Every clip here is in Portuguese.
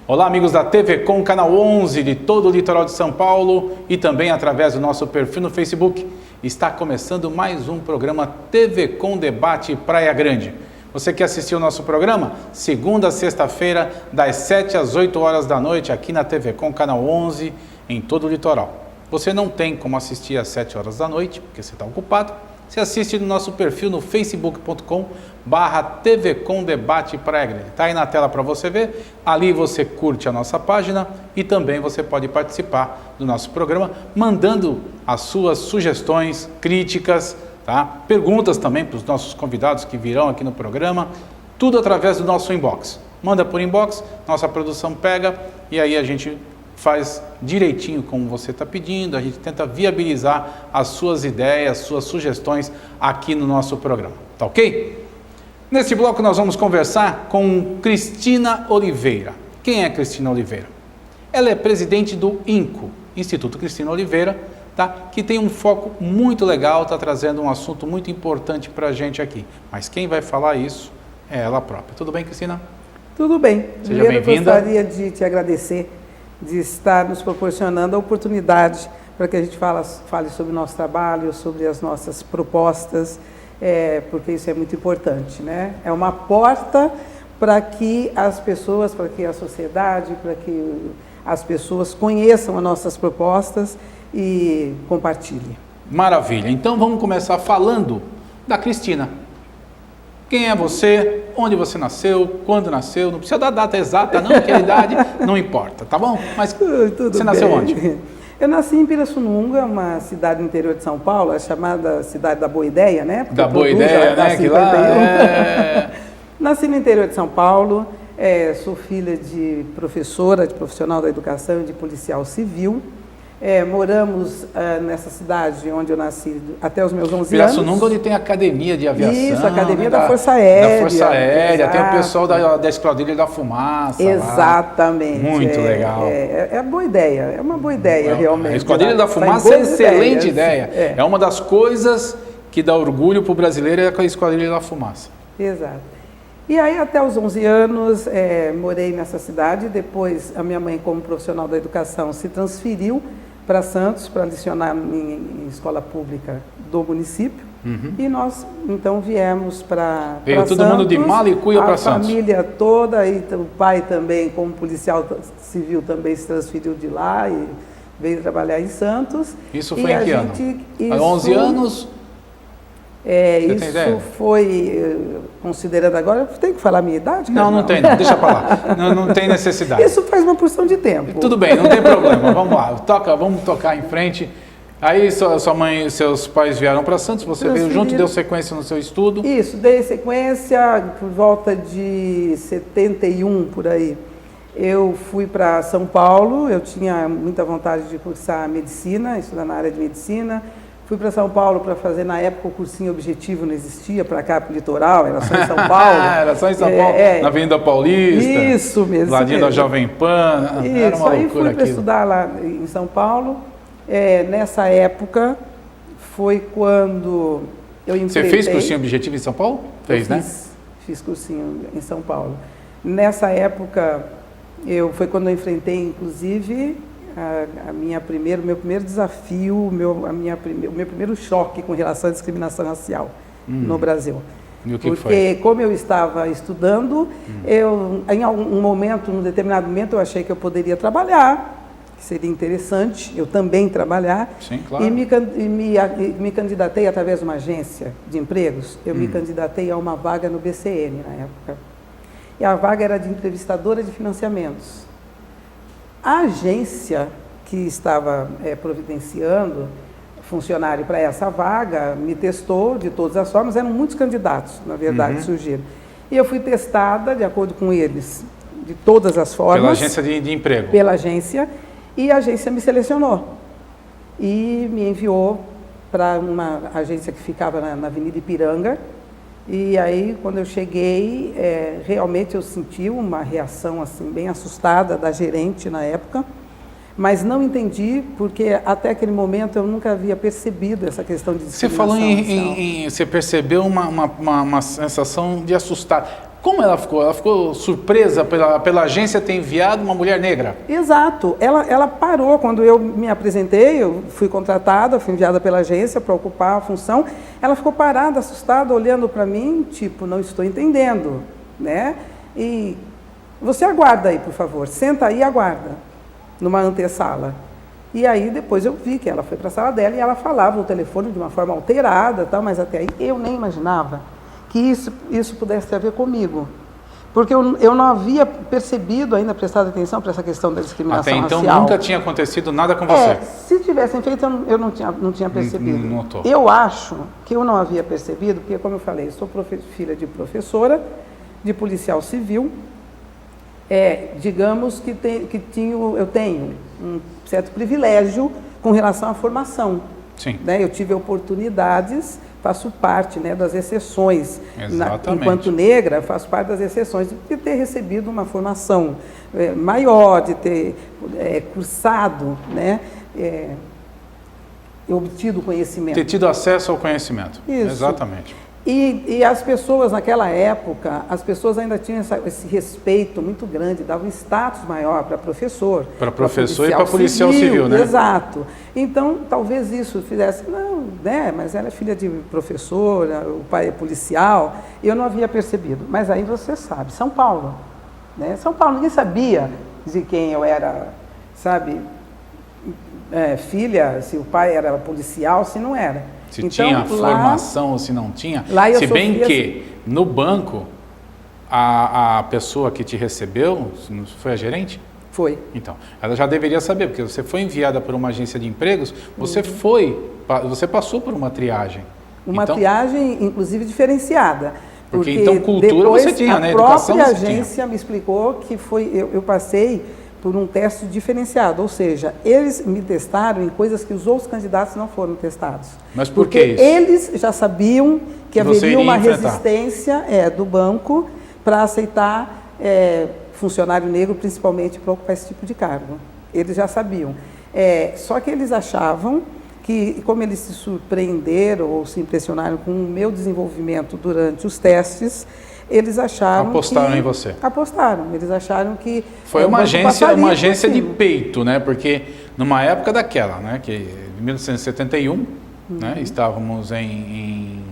Olá, amigos da TV Com, canal 11 de todo o litoral de São Paulo e também através do nosso perfil no Facebook. Está começando mais um programa TV Com Debate Praia Grande. Você que assistiu o nosso programa, segunda a sexta-feira, das 7 às 8 horas da noite, aqui na TV Com, canal 11, em todo o litoral. Você não tem como assistir às 7 horas da noite, porque você está ocupado. Você assiste no nosso perfil no facebook.com/TV Com Debate Praia Grande. Está aí na tela para você ver. Ali você curte a nossa página e também você pode participar do nosso programa, mandando as suas sugestões, críticas, tá? Perguntas também para os nossos convidados que virão aqui no programa. Tudo através do nosso inbox. Manda por inbox, nossa produção pega e aí a gente faz direitinho como você está pedindo, a gente tenta viabilizar as suas ideias, suas sugestões aqui no nosso programa, tá ok? Neste bloco nós vamos conversar com Cristina Oliveira. Quem é Cristina Oliveira? Ela é presidente do INCO, Instituto Cristina Oliveira, tá? Que tem um foco muito legal, está trazendo um assunto muito importante para a gente aqui. Mas quem vai falar isso é ela própria. Tudo bem, Cristina? Tudo bem. Seja bem-vinda. Primeiro, gostaria de te agradecer de estar nos proporcionando a oportunidade para que a gente fale sobre o nosso trabalho, sobre as nossas propostas, porque isso é muito importante, né? É uma porta para que as pessoas, para que a sociedade, para que as pessoas conheçam as nossas propostas e compartilhem. Maravilha. Então vamos começar falando da Cristina. Quem é você? Onde você nasceu? Quando nasceu? Não precisa da data exata, não, que a idade não importa, tá bom? Mas você nasceu onde? Eu nasci em Pirassununga, uma cidade no interior de São Paulo, é chamada Cidade da Boa Ideia, né? Porque da Boa Ideia, né? Que lá é... Nasci no interior de São Paulo, sou filha de professora, de profissional da educação e de policial civil. Moramos nessa cidade onde eu nasci até os meus 11 anos. Pirassununga, onde tem a academia de aviação. Isso, a academia da Força Aérea. Da Força Aérea, exato. Tem o pessoal da Esquadrilha da Fumaça. Exatamente. Lá. Muito legal. É boa ideia, é uma boa ideia realmente. A Esquadrilha da Fumaça é excelente ideia. É uma das coisas que dá orgulho para o brasileiro, é a Esquadrilha da Fumaça. Exato. E aí, até os 11 anos, morei nessa cidade. Depois, a minha mãe, como profissional da educação, se transferiu para Santos, para lecionar em escola pública do município. Uhum. E nós, então, viemos para Santos. Veio todo mundo de mala e cuia para Santos. A família toda, e o pai também, como policial civil, também se transferiu de lá e veio trabalhar em Santos. Isso foi em que ano? Há 11 anos? Isso foi, considerando agora, tem que falar a minha idade? Não tem, não, deixa para lá, não tem necessidade. Isso faz uma porção de tempo. Tudo bem, não tem problema, vamos lá, vamos tocar em frente. Aí sua mãe e seus pais vieram para Santos, você veio junto, deu sequência no seu estudo? Isso, dei sequência por volta de 71, por aí. Eu fui para São Paulo, eu tinha muita vontade de cursar medicina, estudar na área de medicina. Fui para São Paulo para fazer, na época, o cursinho objetivo não existia, para cá, para o litoral, era só em São Paulo. Era só em São Paulo, na Avenida Paulista. Isso mesmo. Ladinho da Jovem Pan, era uma loucura aí fui para estudar lá em São Paulo. Nessa época, foi quando eu enfrentei... Você fez cursinho objetivo em São Paulo? Né? Fiz cursinho em São Paulo. Nessa época, foi quando eu enfrentei, inclusive... o meu primeiro desafio, o meu primeiro choque com relação à discriminação racial no Brasil. Porque foi? Como eu estava estudando, em um determinado momento, eu achei que eu poderia trabalhar, que seria interessante eu também trabalhar. Sim, claro. E me candidatei através de uma agência de empregos, eu me candidatei a uma vaga no BCN na época. E a vaga era de entrevistadora de financiamentos. A agência que estava providenciando funcionário para essa vaga me testou de todas as formas, eram muitos candidatos, na verdade, surgiram. E eu fui testada, de acordo com eles, de todas as formas. Pela agência de emprego? Pela agência, e a agência me selecionou. E me enviou para uma agência que ficava na Avenida Ipiranga. E aí, quando eu cheguei, realmente eu senti uma reação assim, bem assustada da gerente na época, mas não entendi, porque até aquele momento eu nunca havia percebido essa questão de discriminação. Você falou você percebeu uma sensação de assustar. Como ela ficou? Ela ficou surpresa pela agência ter enviado uma mulher negra? Exato. Ela parou. Quando eu me apresentei, eu fui contratada, fui enviada pela agência para ocupar a função. Ela ficou parada, assustada, olhando para mim, tipo, não estou entendendo, né? E você aguarda aí, por favor. Senta aí e aguarda, numa antessala. E aí depois eu vi que ela foi para a sala dela e ela falava no telefone de uma forma alterada, tal, mas até aí eu nem imaginava que isso pudesse ter a ver comigo. Porque eu não havia percebido ainda, prestado atenção para essa questão da discriminação racial. Até então racial. Nunca tinha acontecido nada com você? Se tivessem feito, eu não tinha percebido. Notou. Eu acho que eu não havia percebido, porque como eu falei, eu sou filha de professora, de policial civil, digamos que eu tenho um certo privilégio com relação à formação. Sim. Né? Eu tive oportunidades, faço parte, né, das exceções. Exatamente. Enquanto negra, faço parte das exceções de ter recebido uma formação maior, de ter cursado, né, obtido conhecimento. Ter tido acesso ao conhecimento. Isso. Exatamente. E as pessoas, naquela época, as pessoas ainda tinham esse respeito muito grande, davam um status maior para professor. Para professor e para policial civil, né? Exato. Então, talvez isso fizesse, não, né, mas ela é filha de professora, o pai é policial, eu não havia percebido. Mas aí você sabe, São Paulo, né? São Paulo, ninguém sabia de quem eu era, sabe, filha, se o pai era policial, se não era. Se então, tinha formação ou se não tinha. Lá eu se bem sofria que no banco, a pessoa que te recebeu, foi a gerente? Foi. Então, ela já deveria saber, porque você foi enviada por uma agência de empregos, você você passou por uma triagem. Uma triagem, inclusive, diferenciada. Porque então cultura você tinha, né? Educação A própria você tinha. agência me explicou que eu passei por um teste diferenciado, ou seja, eles me testaram em coisas que os outros candidatos não foram testados. Mas por que isso? Porque eles já sabiam que haveria uma enfrentar. resistência do banco para aceitar funcionário negro, principalmente para ocupar esse tipo de cargo. Eles já sabiam. Só que eles achavam que, como eles se surpreenderam ou se impressionaram com o meu desenvolvimento durante os testes, eles acharam apostaram em você. Apostaram. Eles acharam que foi uma agência de peito, né? Porque numa época daquela, né? Que em 1971, né? Estávamos em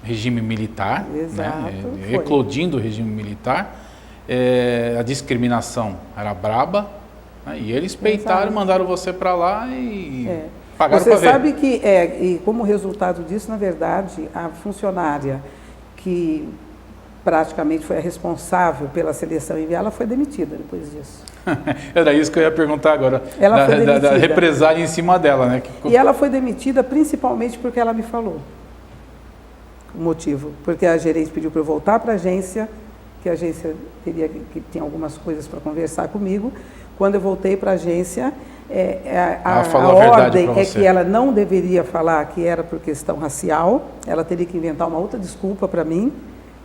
regime militar, exato, né? Eclodindo o regime militar, a discriminação era braba, né? E eles peitaram, exato, mandaram você para lá e pagaram para ver. Você sabe que e como resultado disso, na verdade, a funcionária que praticamente foi a responsável pela seleção enviada, ela foi demitida depois disso. Era isso que eu ia perguntar agora, ela foi demitida. Da represália em cima dela, né? E ela foi demitida principalmente porque ela me falou o motivo, porque a gerente pediu para eu voltar para a agência, que a agência tinha algumas coisas para conversar comigo. Quando eu voltei para a agência, a ordem é que ela não deveria falar que era por questão racial, ela teria que inventar uma outra desculpa para mim,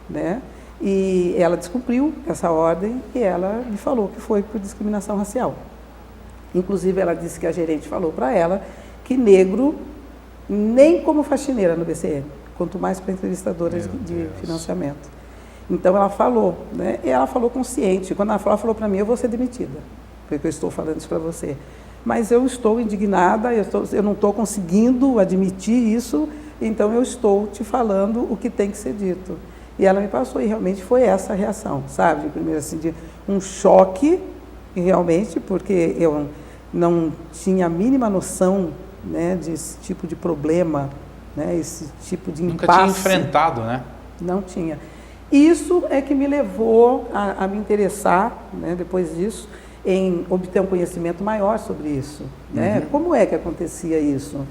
né? E ela descumpriu essa ordem e ela me falou que foi por discriminação racial. Inclusive, ela disse que a gerente falou para ela que negro nem como faxineira no BCN, quanto mais para entrevistadoras de financiamento. Então, ela falou, né? E ela falou consciente. Quando ela falou para mim, eu vou ser demitida, porque eu estou falando isso para você. Mas eu estou indignada, eu não estou conseguindo admitir isso, então eu estou te falando o que tem que ser dito. E ela me passou, e realmente foi essa a reação, sabe? Primeiro, assim, de um choque, realmente, porque eu não tinha a mínima noção, né, desse tipo de problema, né, esse tipo de impasse. Nunca tinha enfrentado, né? Não tinha. Isso é que me levou a me interessar, né, depois disso, em obter um conhecimento maior sobre isso. Né? Uhum. Como é que acontecia isso?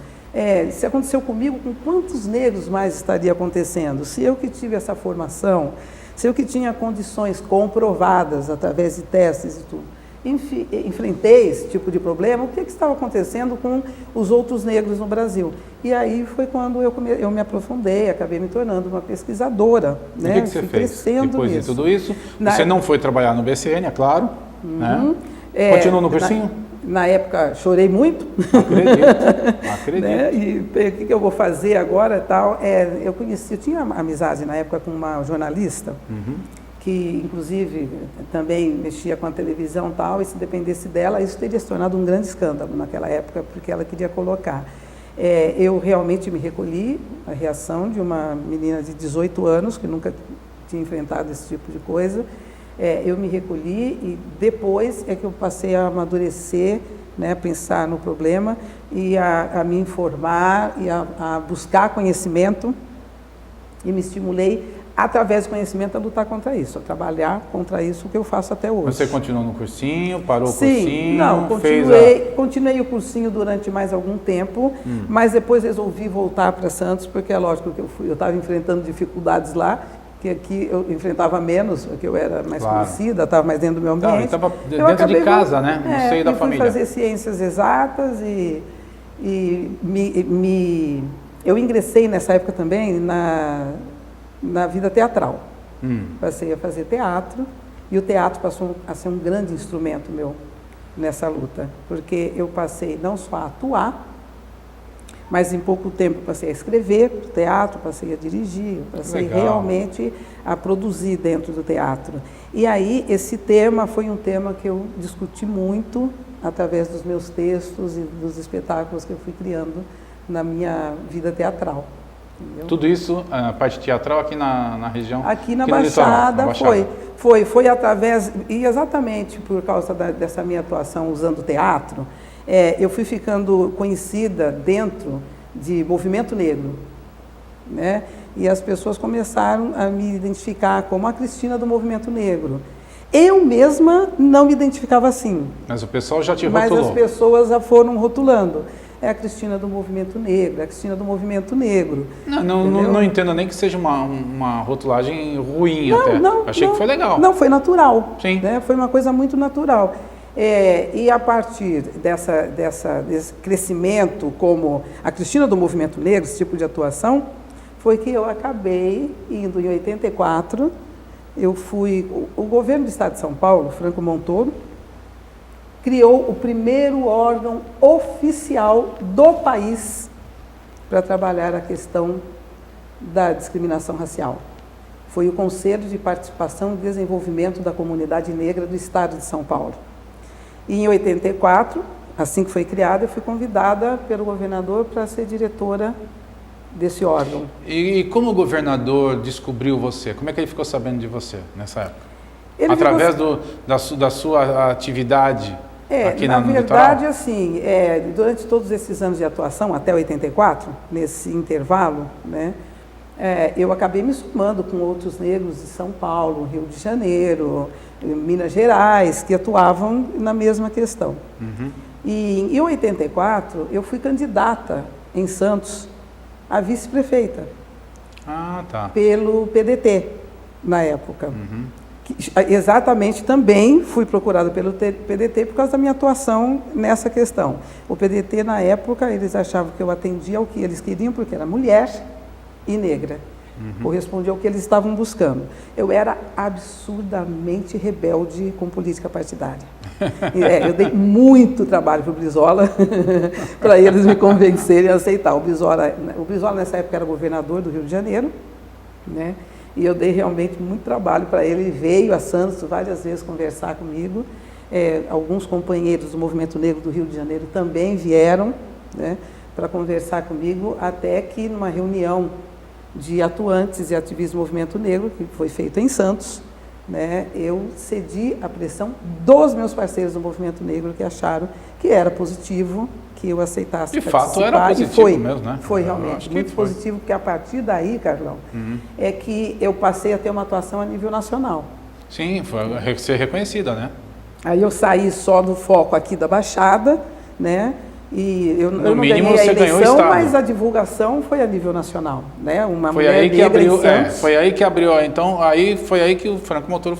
Se aconteceu comigo, com quantos negros mais estaria acontecendo? Se eu que tive essa formação, se eu que tinha condições comprovadas através de testes e tudo, enfrentei esse tipo de problema, o que estava acontecendo com os outros negros no Brasil? E aí foi quando eu me aprofundei, acabei me tornando uma pesquisadora. Né? O que você fez depois de tudo isso? Você não foi trabalhar no BCN, é claro. Né? Continuou no cursinho? Na época chorei muito. Acredito. Né? E o que eu vou fazer agora tal? Eu tinha amizade na época com uma jornalista, que inclusive também mexia com a televisão e tal, e se dependesse dela, isso teria se tornado um grande escândalo naquela época, porque ela queria colocar. Eu realmente me recolhi, a reação de uma menina de 18 anos, que nunca tinha enfrentado esse tipo de coisa. Eu me recolhi e depois é que eu passei a amadurecer, né, pensar no problema e a me informar e a buscar conhecimento, e me estimulei através do conhecimento a lutar contra isso, a trabalhar contra isso, que eu faço até hoje. Você continuou no cursinho, parou o Sim, cursinho? não, continuei o cursinho durante mais algum tempo, mas depois resolvi voltar para Santos, porque é lógico que eu estava enfrentando dificuldades lá, que aqui eu enfrentava menos, porque eu era mais conhecida, estava mais dentro do meu ambiente. Estava dentro de casa, né? No seio da família. Eu fui fazer ciências exatas eu ingressei nessa época também na vida teatral. Passei a fazer teatro, e o teatro passou a ser um grande instrumento meu nessa luta, porque eu passei não só a atuar, mas em pouco tempo passei a escrever para o teatro, passei a dirigir, passei realmente a produzir dentro do teatro. E aí esse tema foi um tema que eu discuti muito através dos meus textos e dos espetáculos que eu fui criando na minha vida teatral. Entendeu? Tudo isso, a parte teatral aqui na região? Aqui na Baixada, foi através, e exatamente por causa dessa minha atuação usando o teatro, eu fui ficando conhecida dentro de movimento negro, né? E as pessoas começaram a me identificar como a Cristina do movimento negro. Eu mesma não me identificava assim. Mas o pessoal já te rotulou. Mas as pessoas já foram rotulando. É a Cristina do movimento negro, é a Cristina do movimento negro. Não entendo nem que seja uma rotulagem ruim até. Achei que foi legal. Não, foi natural. Sim. Né? Foi uma coisa muito natural. E a partir desse crescimento como a Cristina do movimento negro, esse tipo de atuação, foi que eu acabei indo em 84, o governo do estado de São Paulo, Franco Montoro, criou o primeiro órgão oficial do país para trabalhar a questão da discriminação racial. Foi o Conselho de Participação e Desenvolvimento da Comunidade Negra do estado de São Paulo. E em 84, assim que foi criada, eu fui convidada pelo governador para ser diretora desse órgão. E como o governador descobriu você? Como é que ele ficou sabendo de você nessa época? Através da sua atividade aqui na no verdade, litoral? assim, durante todos esses anos de atuação, até 84, nesse intervalo, né, eu acabei me somando com outros negros de São Paulo, Rio de Janeiro, Minas Gerais, que atuavam na mesma questão. E em 84, eu fui candidata em Santos a vice-prefeita. Pelo PDT, na época. Exatamente, também fui procurada pelo PDT por causa da minha atuação nessa questão. O PDT, na época, eles achavam que eu atendia ao que eles queriam, porque era mulher e negra. Correspondia ao que eles estavam buscando. Eu era absurdamente rebelde com política partidária. Eu dei muito trabalho para o Brizola, para eles me convencerem a aceitar. O Brizola nessa época era governador do Rio de Janeiro, né? E eu dei realmente muito trabalho para ele. Ele veio a Santos várias vezes conversar comigo. Alguns companheiros do Movimento Negro do Rio de Janeiro também vieram, né, para conversar comigo, até que numa reunião de atuantes e ativistas do Movimento Negro, que foi feita em Santos, né, eu cedi à pressão dos meus parceiros do Movimento Negro, que acharam que era positivo que eu aceitasse participar. De fato era positivo mesmo, né? Foi realmente muito positivo, porque a partir daí, Carlão, é que eu passei a ter uma atuação a nível nacional. Sim, foi ser reconhecida, né? Aí eu saí só do foco aqui da Baixada, né? E eu não mínimo, ganhei a você ganhou o eleição, estado. Mas a divulgação foi a nível nacional, né? Uma Foi mulher aí que negra abriu, em Santos. foi aí que abriu. Então, foi aí que o Franco Montoro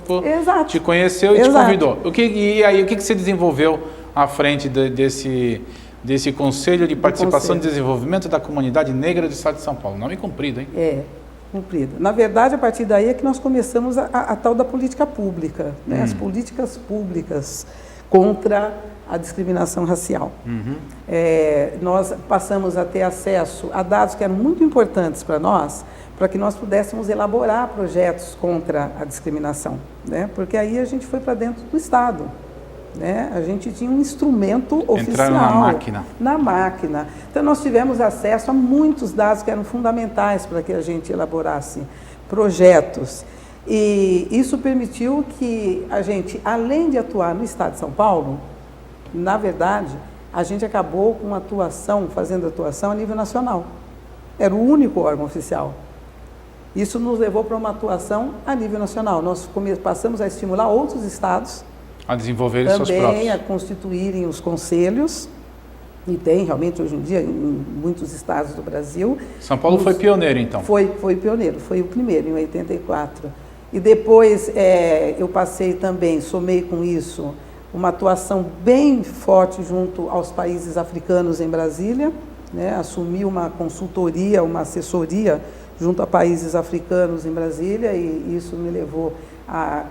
te conheceu e te convidou. E aí, o que você desenvolveu à frente desse Conselho de Participação e Desenvolvimento da Comunidade Negra do Estado de São Paulo? Nome comprido, hein? Cumprido. Na verdade, a partir daí é que nós começamos a tal da política pública, né? As políticas públicas contra a discriminação racial. Uhum. Nós passamos a ter acesso a dados que eram muito importantes para nós, para que nós pudéssemos elaborar projetos contra a discriminação, né? Porque aí a gente foi para dentro do Estado, né? A gente tinha um instrumento oficial. Entraram na máquina. Na máquina. Então nós tivemos acesso a muitos dados que eram fundamentais para que a gente elaborasse projetos. E isso permitiu que a gente, além de atuar no Estado de São Paulo, na verdade, a gente acabou com fazendo atuação a nível nacional. Era o único órgão oficial. Isso nos levou para uma atuação a nível nacional. Nós passamos a estimular outros estados a desenvolverem seus próprios. Também a constituírem os conselhos, e tem realmente hoje em dia em muitos estados do Brasil. São Paulo foi pioneiro, então? Foi pioneiro, foi o primeiro, em 84. E depois eu passei também, somei com isso, uma atuação bem forte junto aos países africanos em Brasília, né? Assumi uma consultoria, uma assessoria junto a países africanos em Brasília, e isso me levou a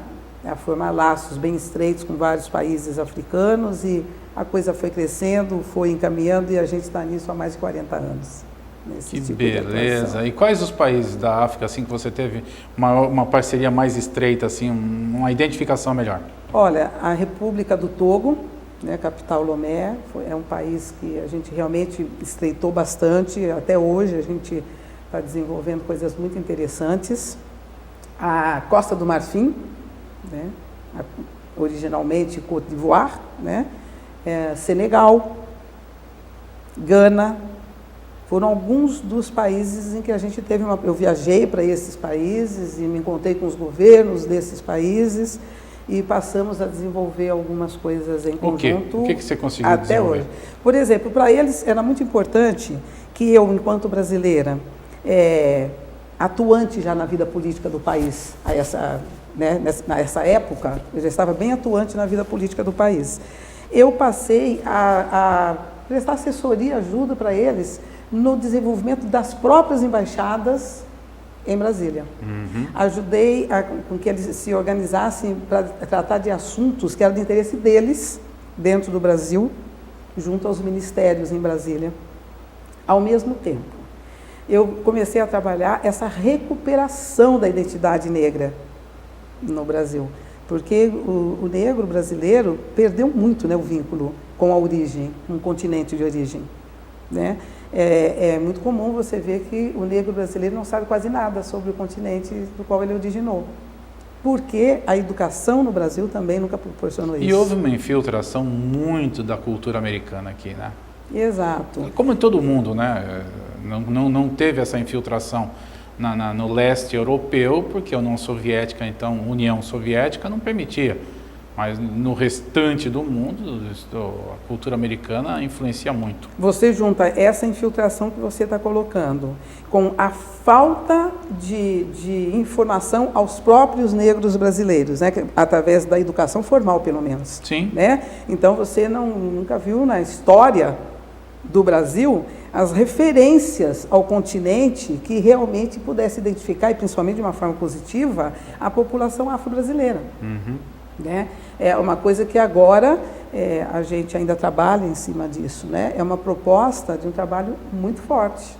formar laços bem estreitos com vários países africanos, e a coisa foi crescendo, foi encaminhando, e a gente está nisso há mais de 40 anos. Que tipo beleza! E quais os países da África assim que você teve uma parceria mais estreita, assim, uma identificação melhor? Olha, a República do Togo, né, capital Lomé, é um país que a gente realmente estreitou bastante. Até hoje a gente está desenvolvendo coisas muito interessantes. A Costa do Marfim, né, originalmente Côte d'Ivoire, né, Senegal, Gana, foram alguns dos países em que a gente teve eu viajei para esses países e me encontrei com os governos desses países e passamos a desenvolver algumas coisas em conjunto. O que você conseguiu até desenvolver? Hoje. Por exemplo, para eles era muito importante que eu, enquanto brasileira, atuante já na vida política do país, nessa época, eu já estava bem atuante na vida política do país. Eu passei a prestar assessoria, ajuda para eles no desenvolvimento das próprias embaixadas em Brasília. Uhum. Ajudei com que eles se organizassem para tratar de assuntos que eram de interesse deles, dentro do Brasil, junto aos ministérios em Brasília. Ao mesmo tempo, eu comecei a trabalhar essa recuperação da identidade negra no Brasil, porque o negro brasileiro perdeu muito, né, o vínculo com a origem, com o continente de origem, né? É muito comum você ver que o negro brasileiro não sabe quase nada sobre o continente do qual ele originou, porque a educação no Brasil também nunca proporcionou isso. E houve uma infiltração muito da cultura americana aqui, né? Exato. Como em todo mundo, né? Não teve essa infiltração no leste europeu, porque a União Soviética, então, União Soviética não permitia. Mas no restante do mundo, a cultura americana influencia muito. Você junta essa infiltração que você está colocando com a falta de informação aos próprios negros brasileiros, né? Através da educação formal, pelo menos. Sim. Né? Então, você nunca viu na história do Brasil as referências ao continente que realmente pudesse identificar, e principalmente de uma forma positiva, a população afro-brasileira. Uhum. Né? É uma coisa que agora a gente ainda trabalha em cima disso, né? É uma proposta de um trabalho muito forte.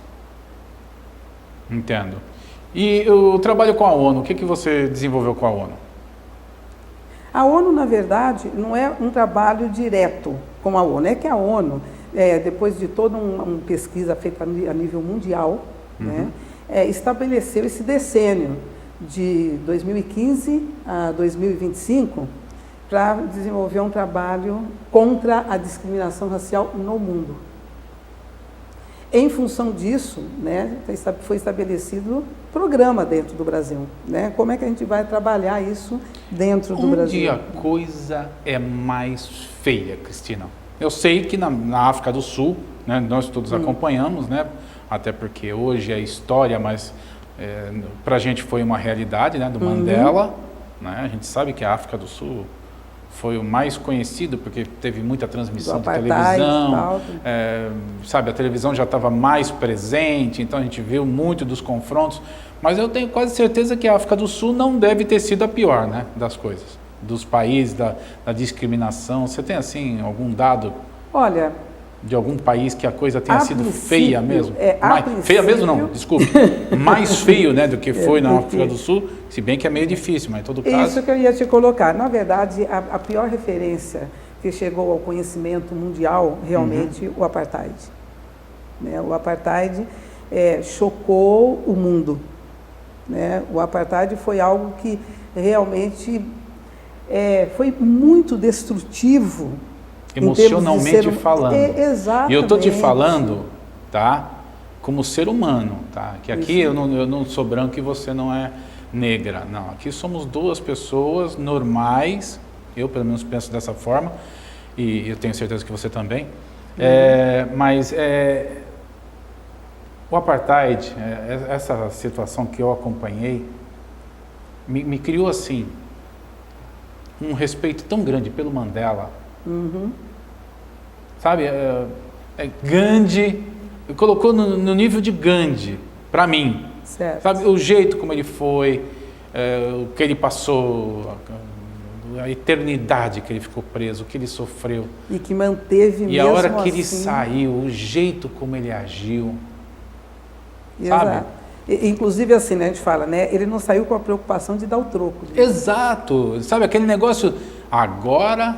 Entendo. E o trabalho com a ONU, o que você desenvolveu com a ONU? A ONU, na verdade, não é um trabalho direto com a ONU. É que a ONU, depois de toda uma pesquisa feita a nível mundial, uhum, né, estabeleceu esse decênio de 2015 a 2025 para desenvolver um trabalho contra a discriminação racial no mundo. Em função disso, né, foi estabelecido programa dentro do Brasil, né? Como é que a gente vai trabalhar isso dentro do Brasil? Onde a coisa é mais feia, Cristina? Eu sei que na África do Sul, né, nós todos acompanhamos, né, até porque hoje é história, mas para a gente foi uma realidade, né, do Mandela, né? A gente sabe que a África do Sul foi o mais conhecido porque teve muita transmissão de televisão, sabe, a televisão já estava mais presente, então a gente viu muito dos confrontos, mas eu tenho quase certeza que a África do Sul não deve ter sido a pior, né, das coisas. dos países da discriminação? Você tem, assim, algum dado Olha, de algum país que a coisa tenha sido princípio, feia mesmo? Feia mesmo não, desculpe. Mais feio, né, do que foi na África do Sul, se bem que é meio difícil, mas em todo caso... Isso que eu ia te colocar. Na verdade, a pior referência que chegou ao conhecimento mundial, realmente, o apartheid. Né? O apartheid chocou o mundo. Né? O apartheid foi algo que realmente foi muito destrutivo. Emocionalmente falando. Exatamente. E eu estou te falando, tá, como ser humano, tá? Que aqui eu não sou branco e você não é negra. Não, aqui somos duas pessoas normais, eu pelo menos penso dessa forma, e eu tenho certeza que você também. Mas o apartheid, essa situação que eu acompanhei, me criou assim, um respeito tão grande pelo Mandela. Sabe, Gandhi, colocou no nível de Gandhi, para mim. Certo. Sabe, o jeito como ele foi, o que ele passou, a eternidade que ele ficou preso, o que ele sofreu. E que manteve mesmo. E a hora que ele assim, saiu, o jeito como ele agiu. Exato. Sabe? Inclusive assim, né, a gente fala, né? Ele não saiu com a preocupação de dar o troco. Né? Exato. Sabe, aquele negócio, agora,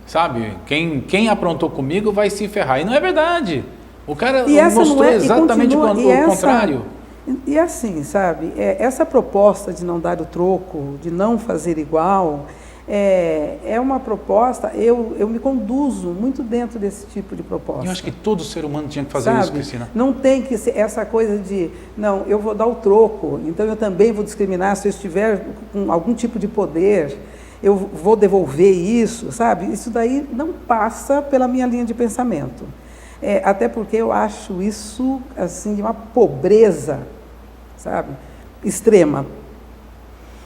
sabe, quem aprontou comigo vai se ferrar. E não é verdade. O cara mostrou exatamente o contrário. E assim, sabe, essa proposta de não dar o troco, de não fazer igual, é uma proposta, eu me conduzo muito dentro desse tipo de proposta. Eu acho que todo ser humano tinha que fazer isso, Cristina. Não tem que ser essa coisa de, não, eu vou dar o troco, então eu também vou discriminar se eu estiver com algum tipo de poder, eu vou devolver isso, sabe? Isso daí não passa pela minha linha de pensamento. Até porque eu acho isso, assim, de uma pobreza, sabe, extrema.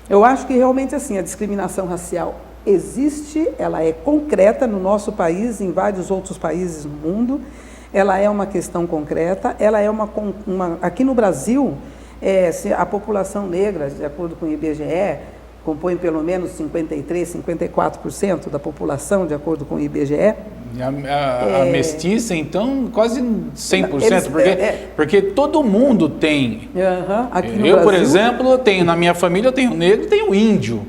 Eu acho que realmente, assim, a discriminação racial existe, ela é concreta no nosso país, em vários outros países no mundo, ela é uma questão concreta, ela é aqui no Brasil, a população negra, de acordo com o IBGE, compõe pelo menos 53%, 54% da população, de acordo com o IBGE. A mestiça, então, quase 100%, porque todo mundo tem. Aqui no eu, Brasil, por exemplo, tenho na minha família, eu tenho negro e tenho índio.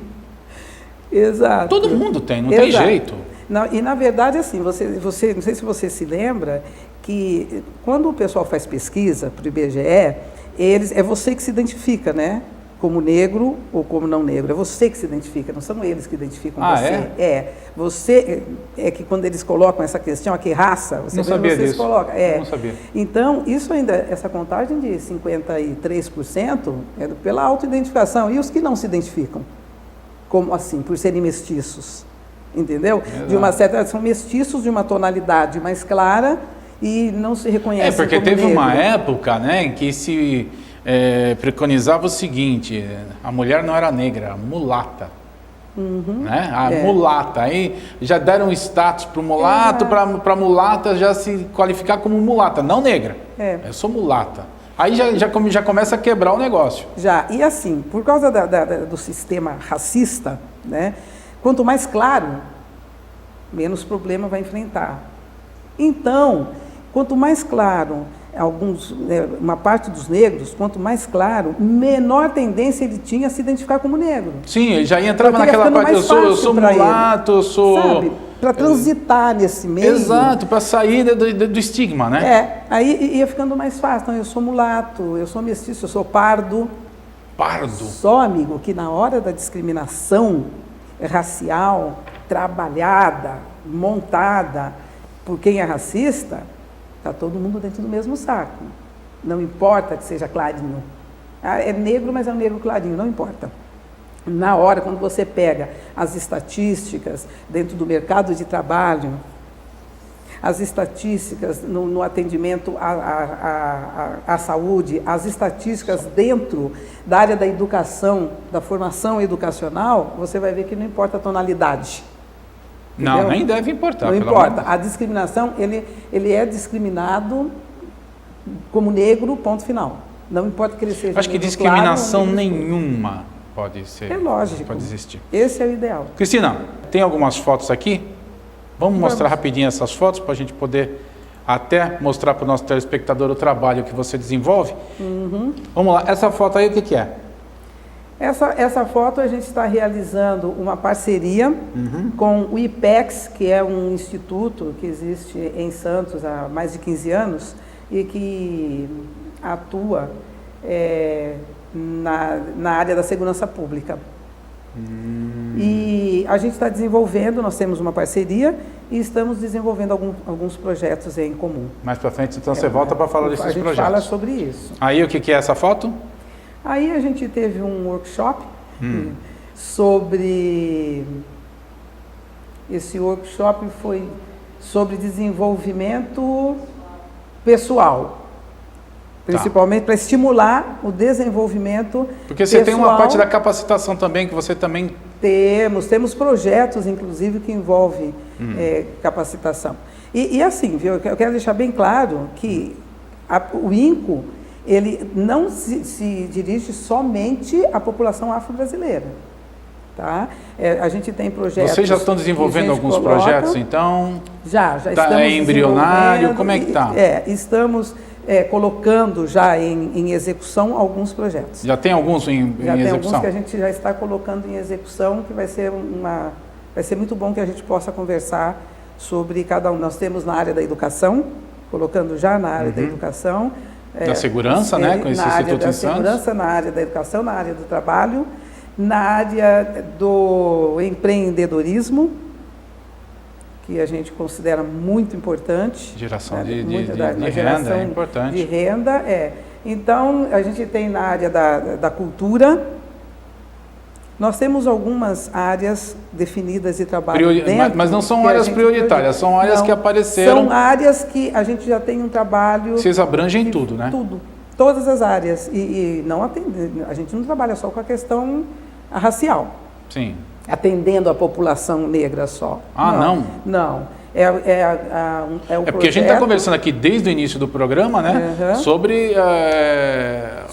Exato. Todo mundo tem, não tem jeito. Não, e na verdade, assim, você, não sei se você se lembra, que quando o pessoal faz pesquisa para o IBGE, é você que se identifica, né? Como negro ou como não negro. É você que se identifica, não são eles que identificam você. Você, que quando eles colocam essa questão, a que raça, você coloca. Não sabia. Então, isso ainda, essa contagem de 53% é pela autoidentificação. E os que não se identificam? Como assim? Por serem mestiços. Entendeu? Exato. De uma certa, são mestiços de uma tonalidade mais clara e não se reconhecem como porque teve negro. uma época, né, em que se preconizava o seguinte: a mulher não era negra, era mulata. Né? A mulata. Aí já deram status para o mulato, para a mulata já se qualificar como mulata, não negra. Eu sou mulata. Aí já começa a quebrar o negócio. Já, e assim, por causa do sistema racista, né, quanto mais claro, menos problema vai enfrentar. Então, quanto mais claro, uma parte dos negros, quanto mais claro, menor tendência ele tinha a se identificar como negro. Sim, ele já entrava naquela parte, eu sou mulato, eu sou... Sabe? Para transitar nesse meio. Exato, para sair do estigma, né? Aí ia ficando mais fácil. Então, eu sou mulato, eu sou mestiço, eu sou pardo. Pardo? Só, amigo, que na hora da discriminação racial, trabalhada, montada por quem é racista, está todo mundo dentro do mesmo saco. Não importa que seja clarinho. É negro, mas é um negro clarinho, não importa. Na hora, quando você pega as estatísticas dentro do mercado de trabalho, as estatísticas no atendimento à saúde, as estatísticas dentro da área da educação, da formação educacional, você vai ver que não importa a tonalidade. Não, entendeu? Nem deve importar. Não importa. A discriminação, ele é discriminado como negro, ponto final. Não importa que ele seja Acho que discriminação nenhuma pode ser. É lógico. Pode existir. Esse é o ideal. Cristina, tem algumas fotos aqui? Vamos mostrar rapidinho essas fotos para a gente poder até mostrar para o nosso telespectador o trabalho que você desenvolve? Vamos lá, essa foto aí o que é? Essa foto a gente está realizando uma parceria com o IPEX, que é um instituto que existe em Santos há mais de 15 anos e que atua na área da segurança pública. E a gente está desenvolvendo, nós temos uma parceria e estamos desenvolvendo alguns projetos em comum. Mais para frente, então você volta para falar desses projetos. A gente fala sobre isso. Aí o que é essa foto? Aí a gente teve um workshop sobre... Esse workshop foi sobre desenvolvimento pessoal. Principalmente para estimular o desenvolvimento Porque você pessoal. tem uma parte da capacitação também, que você também... Temos projetos, inclusive, que envolvem capacitação. E assim, viu, eu quero deixar bem claro que o INCO, ele não se dirige somente à população afro-brasileira. Tá? A gente tem projetos... Vocês já estão desenvolvendo alguns projetos, então? Já estamos é embrionário? Como é que está? Estamos colocando já em execução alguns projetos. Já tem alguns em já tem execução? Alguns que a gente já está colocando em execução, que vai ser muito bom que a gente possa conversar sobre cada um. Nós temos na área da educação, colocando já na área da educação. Da segurança, né? Com esse Instituto em Santos. Na área da segurança, na área da educação, na área do trabalho, na área do empreendedorismo, que a gente considera muito importante. Geração de renda é importante. De renda, Então, a gente tem na área da cultura, nós temos algumas áreas definidas de trabalho mas não são áreas prioritárias, são áreas que apareceram... São áreas que a gente já tem um trabalho... Vocês abrangem tudo, né? Tudo, todas as áreas. E não a gente não trabalha só com a questão racial. Sim. Atendendo a população negra só. Não? Não. É porque a gente está conversando aqui desde o início do programa, né? Sobre a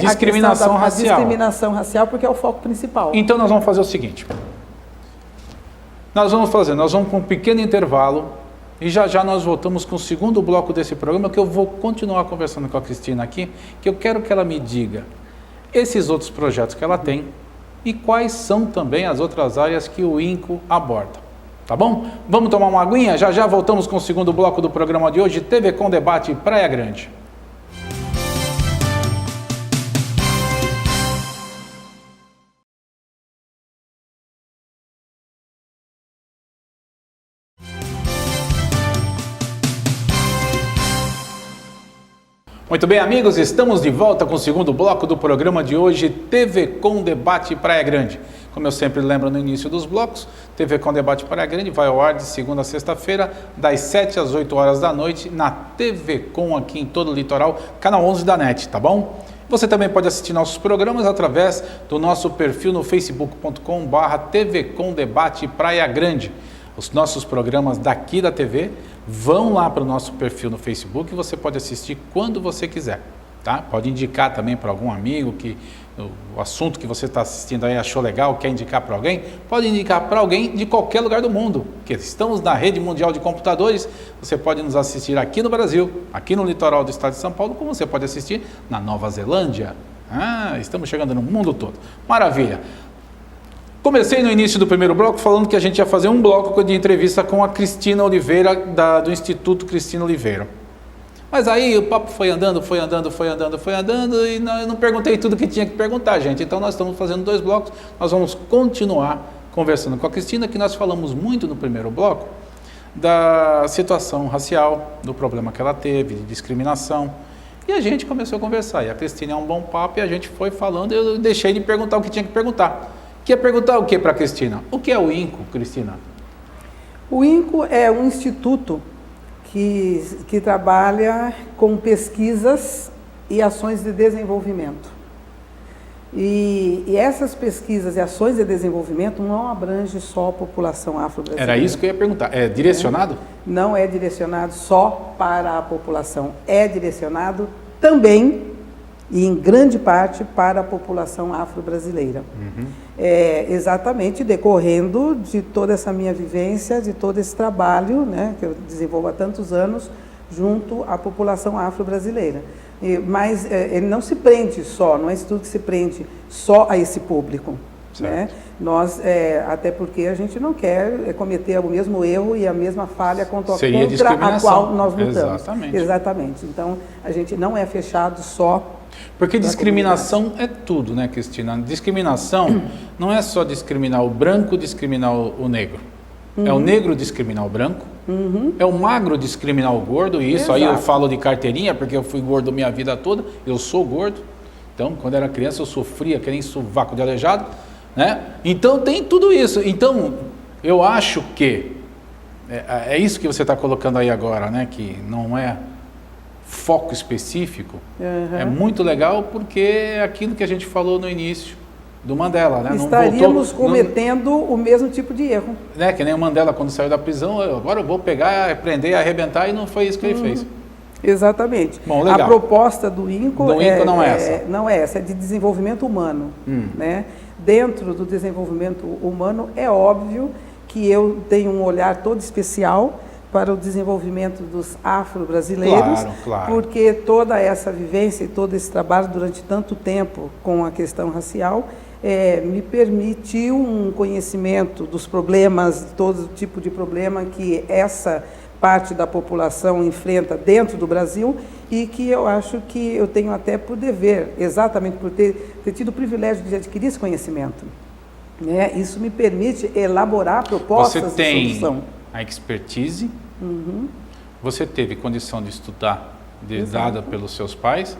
discriminação racial. A discriminação racial, porque é o foco principal. Então nós vamos fazer o seguinte. Nós vamos com um pequeno intervalo e já nós voltamos com o segundo bloco desse programa, que eu vou continuar conversando com a Cristina aqui, que eu quero que ela me diga esses outros projetos que ela tem, e quais são também as outras áreas que o INCO aborda. Tá bom? Vamos tomar uma aguinha? Já voltamos com o segundo bloco do programa de hoje, TV Com Debate Praia Grande. Muito bem, amigos, estamos de volta com o segundo bloco do programa de hoje, TV Com Debate Praia Grande. Como eu sempre lembro no início dos blocos, TV Com Debate Praia Grande vai ao ar de segunda a sexta-feira, das 7 às 8 horas da noite, na TV Com aqui em todo o litoral, canal 11 da NET, tá bom? Você também pode assistir nossos programas através do nosso perfil no facebook.com/TV Com Debate Praia Grande. Os nossos programas daqui da TV vão lá para o nosso perfil no Facebook e você pode assistir quando você quiser, tá? Pode indicar também para algum amigo que o assunto que você está assistindo aí achou legal, quer indicar para alguém, pode indicar para alguém de qualquer lugar do mundo, que estamos na rede mundial de computadores, você pode nos assistir aqui no Brasil, aqui no litoral do estado de São Paulo, como você pode assistir na Nova Zelândia. Estamos chegando no mundo todo. Maravilha! Comecei no início do primeiro bloco falando que a gente ia fazer um bloco de entrevista com a Cristina Oliveira, do Instituto Cristina Oliveira. Mas aí o papo foi andando e eu não perguntei tudo que tinha que perguntar, gente. Então nós estamos fazendo 2 blocos, nós vamos continuar conversando com a Cristina, que nós falamos muito no primeiro bloco da situação racial, do problema que ela teve, de discriminação. E a gente começou a conversar, e a Cristina é um bom papo, e a gente foi falando, eu deixei de perguntar o que tinha que perguntar. Quer perguntar o que para a Cristina? O que é o INCO, Cristina? O INCO é um instituto que trabalha com pesquisas e ações de desenvolvimento. E essas pesquisas e ações de desenvolvimento não abrangem só a população afro-brasileira. Era isso que eu ia perguntar. É direcionado? Não é direcionado só para a população. É direcionado também e em grande parte para a população afro-brasileira. Exatamente decorrendo de toda essa minha vivência, de todo esse trabalho, né, que eu desenvolvo há tantos anos junto à população afro-brasileira. Mas ele não se prende só, não é um estudo que se prende só a esse público. Né? Nós, até porque a gente não quer cometer o mesmo erro e a mesma falha contra a qual nós lutamos. Exatamente. Então, a gente não é fechado só. Porque discriminação é tudo, né, Cristina? Discriminação não é só discriminar o branco, discriminar o negro. É o negro discriminar o branco, é o magro discriminar o gordo, e isso aí eu falo de carteirinha, porque eu fui gordo minha vida toda, eu sou gordo. Então, quando era criança, eu sofria que nem sovaco de aleijado, né? Então, tem tudo isso. Então, eu acho que é isso que você está colocando aí agora, né? Que não é foco específico. É muito legal, porque é aquilo que a gente falou no início do Mandela, né? Estaríamos cometendo o mesmo tipo de erro. Né? Que nem o Mandela, quando saiu da prisão, agora eu vou pegar, prender, arrebentar, e não foi isso que ele fez. Exatamente. Bom, legal. A proposta do INCO, não é essa. Não é essa, é de desenvolvimento humano. Né? Dentro do desenvolvimento humano, é óbvio que eu tenho um olhar todo especial para o desenvolvimento dos afro-brasileiros, porque toda essa vivência e todo esse trabalho durante tanto tempo com a questão racial me permitiu um conhecimento dos problemas, todo tipo de problema que essa parte da população enfrenta dentro do Brasil, e que eu acho que eu tenho até por dever, exatamente por ter tido o privilégio de adquirir esse conhecimento. Né? Isso me permite elaborar propostas de solução. Você tem a expertise, você teve condição de estudar, dada pelos seus pais,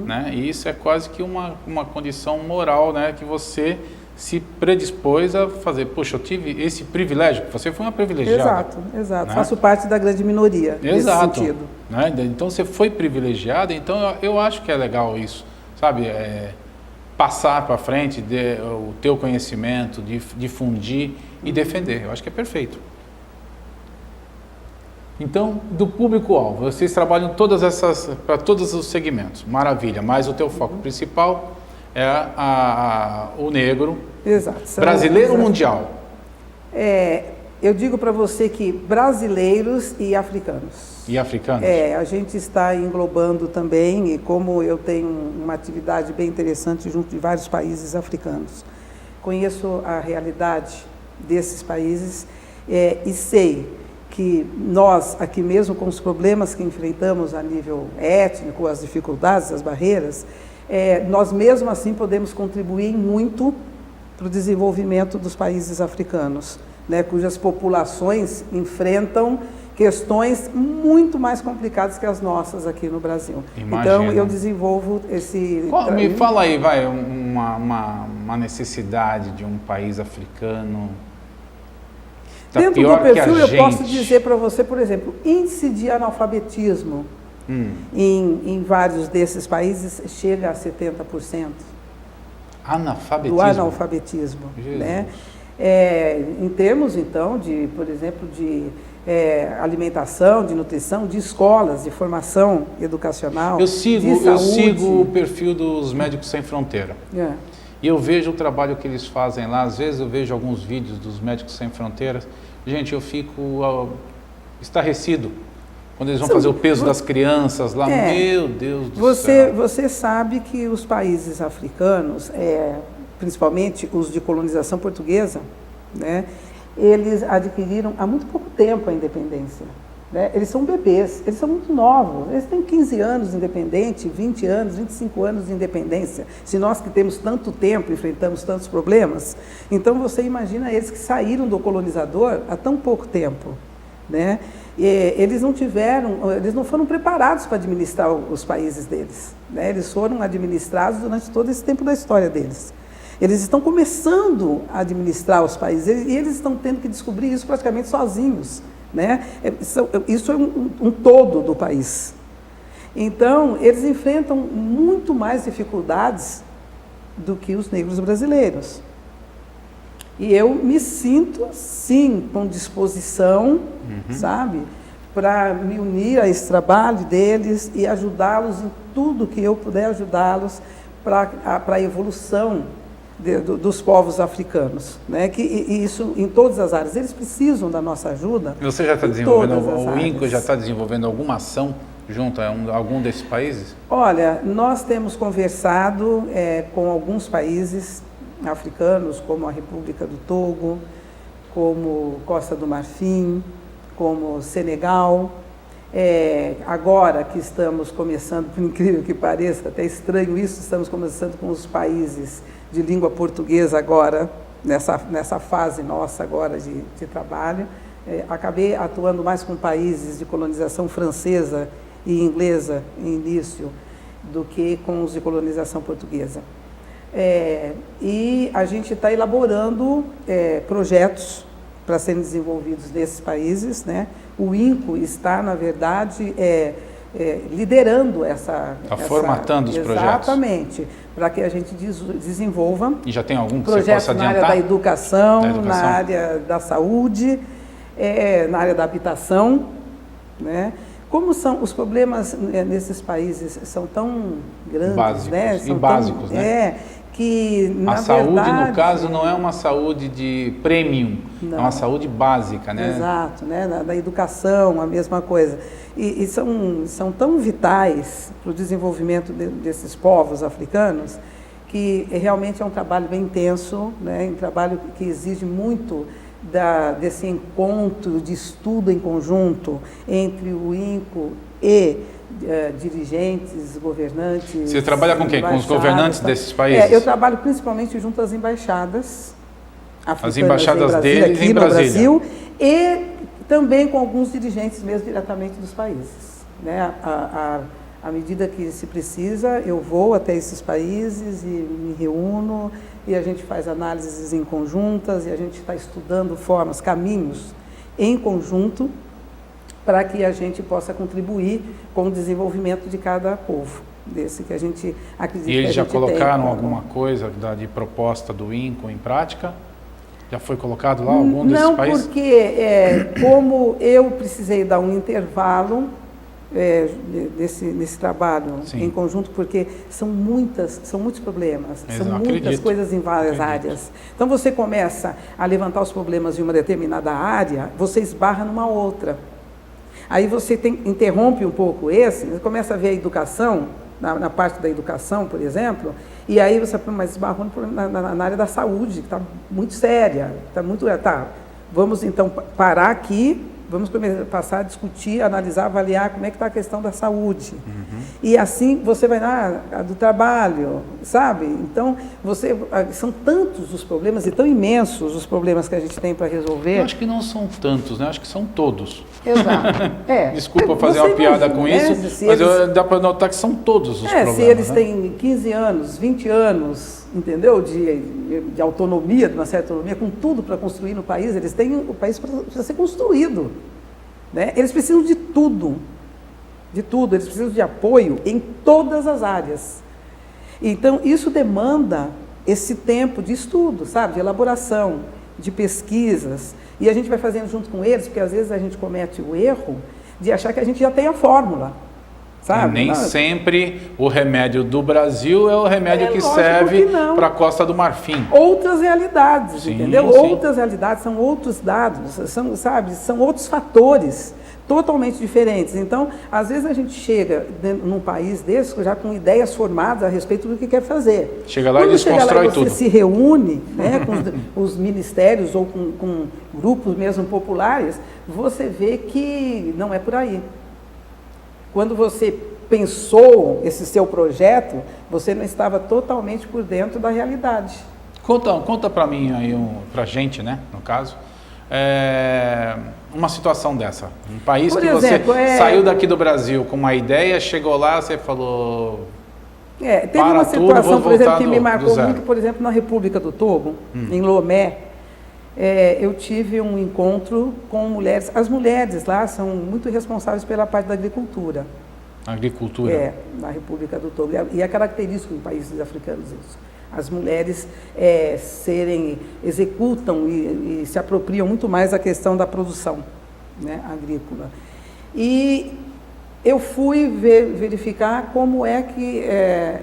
né? E isso é quase que uma condição moral, né? Que você se predispôs a fazer. Poxa, eu tive esse privilégio, você foi uma privilegiada. Exato. Né? Faço parte da grande minoria nesse sentido. Né? Então você foi privilegiada, então eu acho que é legal isso, sabe? Passar para frente o teu conhecimento, difundir e defender. Eu acho que é perfeito. Então, do público-alvo, vocês trabalham para todos os segmentos, maravilha, mas o teu foco principal é o negro, brasileiro ou mundial? Eu digo para você que brasileiros e africanos. E africanos? A gente está englobando também, e como eu tenho uma atividade bem interessante junto de vários países africanos, conheço a realidade desses países e sei que nós, aqui mesmo com os problemas que enfrentamos a nível étnico, as dificuldades, as barreiras, nós mesmo assim podemos contribuir muito para o desenvolvimento dos países africanos, né, cujas populações enfrentam questões muito mais complicadas que as nossas aqui no Brasil. Imagina. Então, eu desenvolvo esse... Me fala aí, uma necessidade de um país africano... Dentro do perfil, eu posso dizer para você, por exemplo, índice de analfabetismo em vários desses países chega a 70%. Analfabetismo? Do analfabetismo. Né? Em termos, então, por exemplo, de alimentação, de nutrição, de escolas, de formação educacional, eu sigo o perfil dos Médicos Sem Fronteira. E eu vejo o trabalho que eles fazem lá. Às vezes eu vejo alguns vídeos dos Médicos Sem Fronteiras. Gente, eu fico estarrecido quando eles vão fazer o peso das crianças lá. Meu Deus do céu. Você sabe que os países africanos, principalmente os de colonização portuguesa, né, eles adquiriram há muito pouco tempo a independência. Né? Eles são bebês, eles são muito novos, eles têm 15 anos de independente, 20 anos, 25 anos de independência. Se nós que temos tanto tempo, enfrentamos tantos problemas, então você imagina eles que saíram do colonizador há tão pouco tempo. Né? Eles não foram preparados para administrar os países deles. Né? Eles foram administrados durante todo esse tempo da história deles. Eles estão começando a administrar os países e eles estão tendo que descobrir isso praticamente sozinhos. Né? Isso é um todo do país. Então, eles enfrentam muito mais dificuldades do que os negros brasileiros. E eu me sinto, sim, com disposição, sabe, para me unir a esse trabalho deles e ajudá-los em tudo que eu puder ajudá-los para a evolução dos povos africanos, né? E isso em todas as áreas. Eles precisam da nossa ajuda. Você já está desenvolvendo, o INCO já está desenvolvendo alguma ação junto a algum desses países? Olha, nós temos conversado com alguns países africanos, como a República do Togo, como Costa do Marfim, como Senegal. Agora que estamos começando, por incrível que pareça, até estranho isso, estamos começando com os países de língua portuguesa agora, nessa fase nossa agora de trabalho. Acabei atuando mais com países de colonização francesa e inglesa em início do que com os de colonização portuguesa. E a gente está elaborando projetos para serem desenvolvidos nesses países, né? O INCO está, na verdade, liderando formatando os projetos. Exatamente, para que a gente desenvolva. E já tem algum que projetos você possa adiantar? Na área da educação, na área da saúde, na área da habitação, né? Como são os problemas nesses países são tão grandes, básicos, né? São básicos, né? Que, na saúde, verdade, no caso, não é uma saúde de premium, não. É uma saúde básica, né? Exato, né? Na educação, a mesma coisa. E são tão vitais para o desenvolvimento desses povos africanos que realmente é um trabalho bem intenso, né? Um trabalho que exige muito desse encontro de estudo em conjunto entre o INCO e dirigentes, governantes. Você trabalha com quem? Com os governantes desses países? Eu trabalho principalmente junto às embaixadas africanas, as embaixadas deles aqui em no Brasília. Brasil, e também com alguns dirigentes mesmo diretamente dos países, né? À medida que se precisa, eu vou até esses países e me reúno e a gente faz análises em conjuntas e a gente está estudando formas, caminhos em conjunto para que a gente possa contribuir com o desenvolvimento de cada povo, desse que a gente acredita. E eles já colocaram tem, alguma coisa de proposta do INCO em prática? Já foi colocado lá algum desses países? Não, porque como eu precisei dar um intervalo nesse trabalho em conjunto, porque são muitos problemas, são muitas coisas em várias áreas. Então você começa a levantar os problemas de uma determinada área, você esbarra numa outra. Aí você interrompe um pouco você começa a ver a educação, na parte da educação, por exemplo, e aí você mas esbarrou na área da saúde, que está muito séria, vamos então parar aqui, vamos passar a discutir, analisar, avaliar como é que está a questão da saúde. E assim você vai do trabalho, sabe? Então, são tantos os problemas e tão imensos os problemas que a gente tem para resolver. Eu acho que não são tantos, né? Acho que são todos. Exato. Desculpa fazer uma piada com isso, mas dá para notar que são todos os problemas. Se eles têm 15 anos, 20 anos, entendeu? De autonomia, de uma certa autonomia, com tudo para construir no país, eles têm o país para ser construído, né? Eles precisam de tudo, eles precisam de apoio em todas as áreas. Então, isso demanda esse tempo de estudo, sabe? De elaboração, de pesquisas, e a gente vai fazendo junto com eles, porque às vezes a gente comete o erro de achar que a gente já tem a fórmula. Sabe? Nem sempre o remédio do Brasil é o remédio que serve para a Costa do Marfim. Outras realidades, entendeu? Sim. Outras realidades, são outros dados, são outros fatores totalmente diferentes. Então, às vezes a gente chega num país desse já com ideias formadas a respeito do que quer fazer. Chega lá e desconstrói tudo. Você se reúne, né, com os ministérios ou com grupos mesmo populares, você vê que não é por aí. Quando você pensou esse seu projeto, você não estava totalmente por dentro da realidade. Conta para mim aí, para a gente, né, no caso, uma situação dessa. Um país por exemplo, você saiu daqui do Brasil com uma ideia, chegou lá, você falou... Teve uma situação, por exemplo, que me marcou muito, por exemplo, na República do Togo, em Lomé. Eu tive um encontro com mulheres. As mulheres lá são muito responsáveis pela parte da agricultura. Agricultura? Na República do Togo. E é característico em países africanos isso. As mulheres executam e se apropriam muito mais da questão da produção, né, agrícola. E eu fui verificar como é que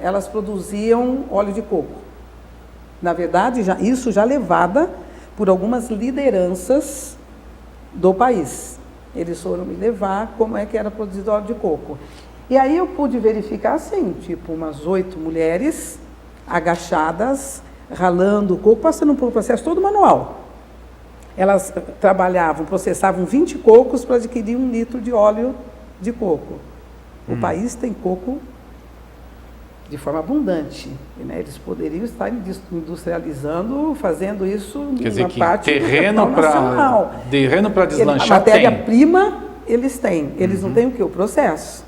elas produziam óleo de coco. Na verdade, isso já levada por algumas lideranças do país. Eles foram me levar como é que era produzido óleo de coco. E aí eu pude verificar, assim, tipo umas 8 mulheres agachadas, ralando o coco, passando por um processo todo manual. Elas trabalhavam, processavam 20 cocos para adquirir 1 litro de óleo de coco. O país tem coco de forma abundante, né? Eles poderiam estar industrializando, fazendo isso. Quer dizer que parte terreno para deslanchar a matéria-prima eles têm, eles não têm o que? O processo,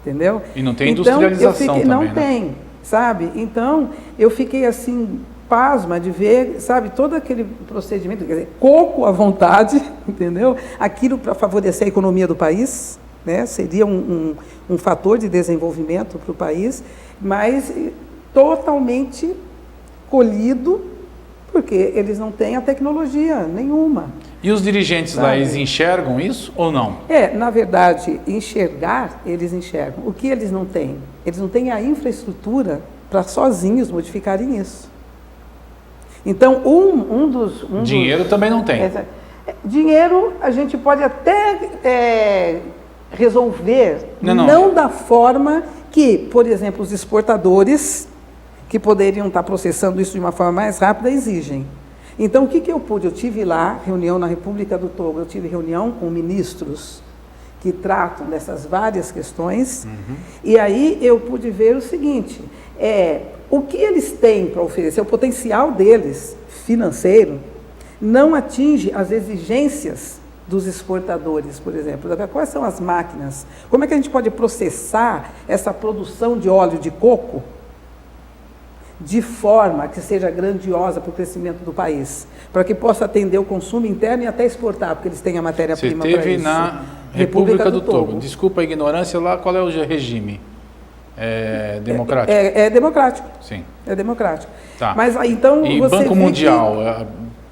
entendeu? E não tem industrialização também, não né? tem, sabe? Então, eu fiquei assim, pasma de ver, sabe, todo aquele procedimento, quer dizer, coco à vontade, entendeu? Aquilo para favorecer a economia do país, né? Seria um fator de desenvolvimento para o país, mas totalmente colhido, porque eles não têm a tecnologia nenhuma. E os dirigentes lá, eles enxergam isso ou não? Na verdade, enxergar, eles enxergam. O que eles não têm? Eles não têm a infraestrutura para sozinhos modificarem isso. Então, dinheiro também não tem. Dinheiro a gente pode até resolver, não da forma que, por exemplo, os exportadores, que poderiam estar processando isso de uma forma mais rápida, exigem. Então, o que eu pude? Eu tive lá, reunião na República do Togo, eu tive reunião com ministros que tratam dessas várias questões, e aí eu pude ver o seguinte, o que eles têm para oferecer, o potencial deles, financeiro, não atinge as exigências dos exportadores, por exemplo. Quais são as máquinas? Como é que a gente pode processar essa produção de óleo de coco de forma que seja grandiosa para o crescimento do país, para que possa atender o consumo interno e até exportar, porque eles têm a matéria-prima para isso. Você esteve na República do Togo. Desculpa a ignorância, lá qual é o regime? É democrático? É democrático. Sim. É democrático. Tá. Mas então e você Banco Mundial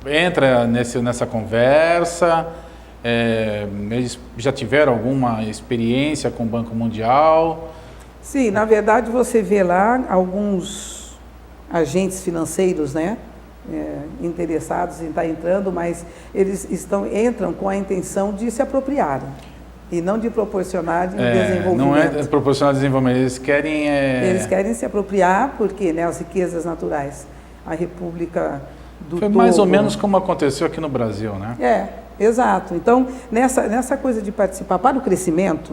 entra nessa conversa? Eles já tiveram alguma experiência com o Banco Mundial? Sim, na verdade você vê lá alguns agentes financeiros, né, interessados em estar entrando, mas eles entram com a intenção de se apropriarem e não de proporcionar desenvolvimento. Não é proporcionar desenvolvimento, eles querem... Eles querem se apropriar porque, né, as riquezas naturais, a República do Togo... Foi mais ou menos como aconteceu aqui no Brasil, né? Exato. Então, nessa coisa de participar para o crescimento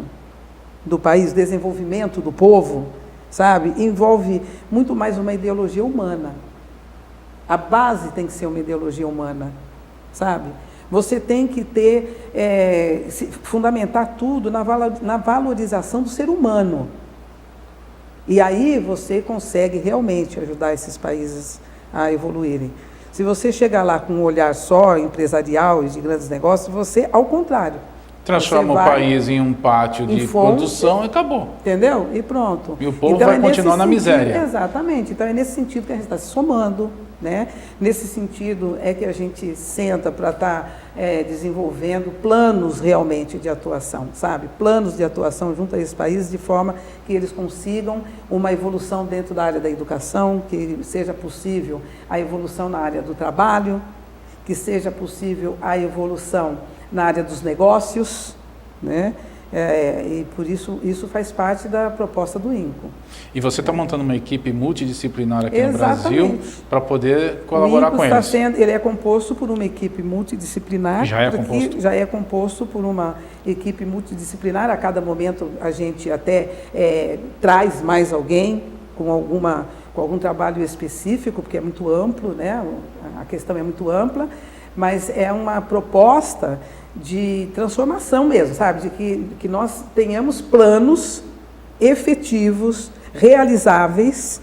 do país, desenvolvimento do povo, sabe, envolve muito mais uma ideologia humana. A base tem que ser uma ideologia humana, sabe? Você tem que fundamentar tudo na valorização do ser humano. E aí você consegue realmente ajudar esses países a evoluírem. Se você chegar lá com um olhar só empresarial e de grandes negócios, você, ao contrário, transforma o país em um pátio de produção e acabou. Entendeu? E pronto. E o povo vai continuar na miséria. Exatamente. Então é nesse sentido que a gente está se somando, né? Nesse sentido é que a gente senta para estar desenvolvendo planos realmente de atuação, sabe? Planos de atuação junto a esses países de forma que eles consigam uma evolução dentro da área da educação, que seja possível a evolução na área do trabalho, que seja possível a evolução na área dos negócios, né? E por isso faz parte da proposta do INCO. E você está montando uma equipe multidisciplinar aqui no Brasil para poder colaborar com eles. Ele é composto por uma equipe multidisciplinar. Já é composto? Já é composto por uma equipe multidisciplinar. A cada momento a gente até traz mais alguém com algum trabalho específico, porque é muito amplo, né? A questão é muito ampla, mas é uma proposta de transformação mesmo, sabe? De que nós tenhamos planos efetivos, realizáveis,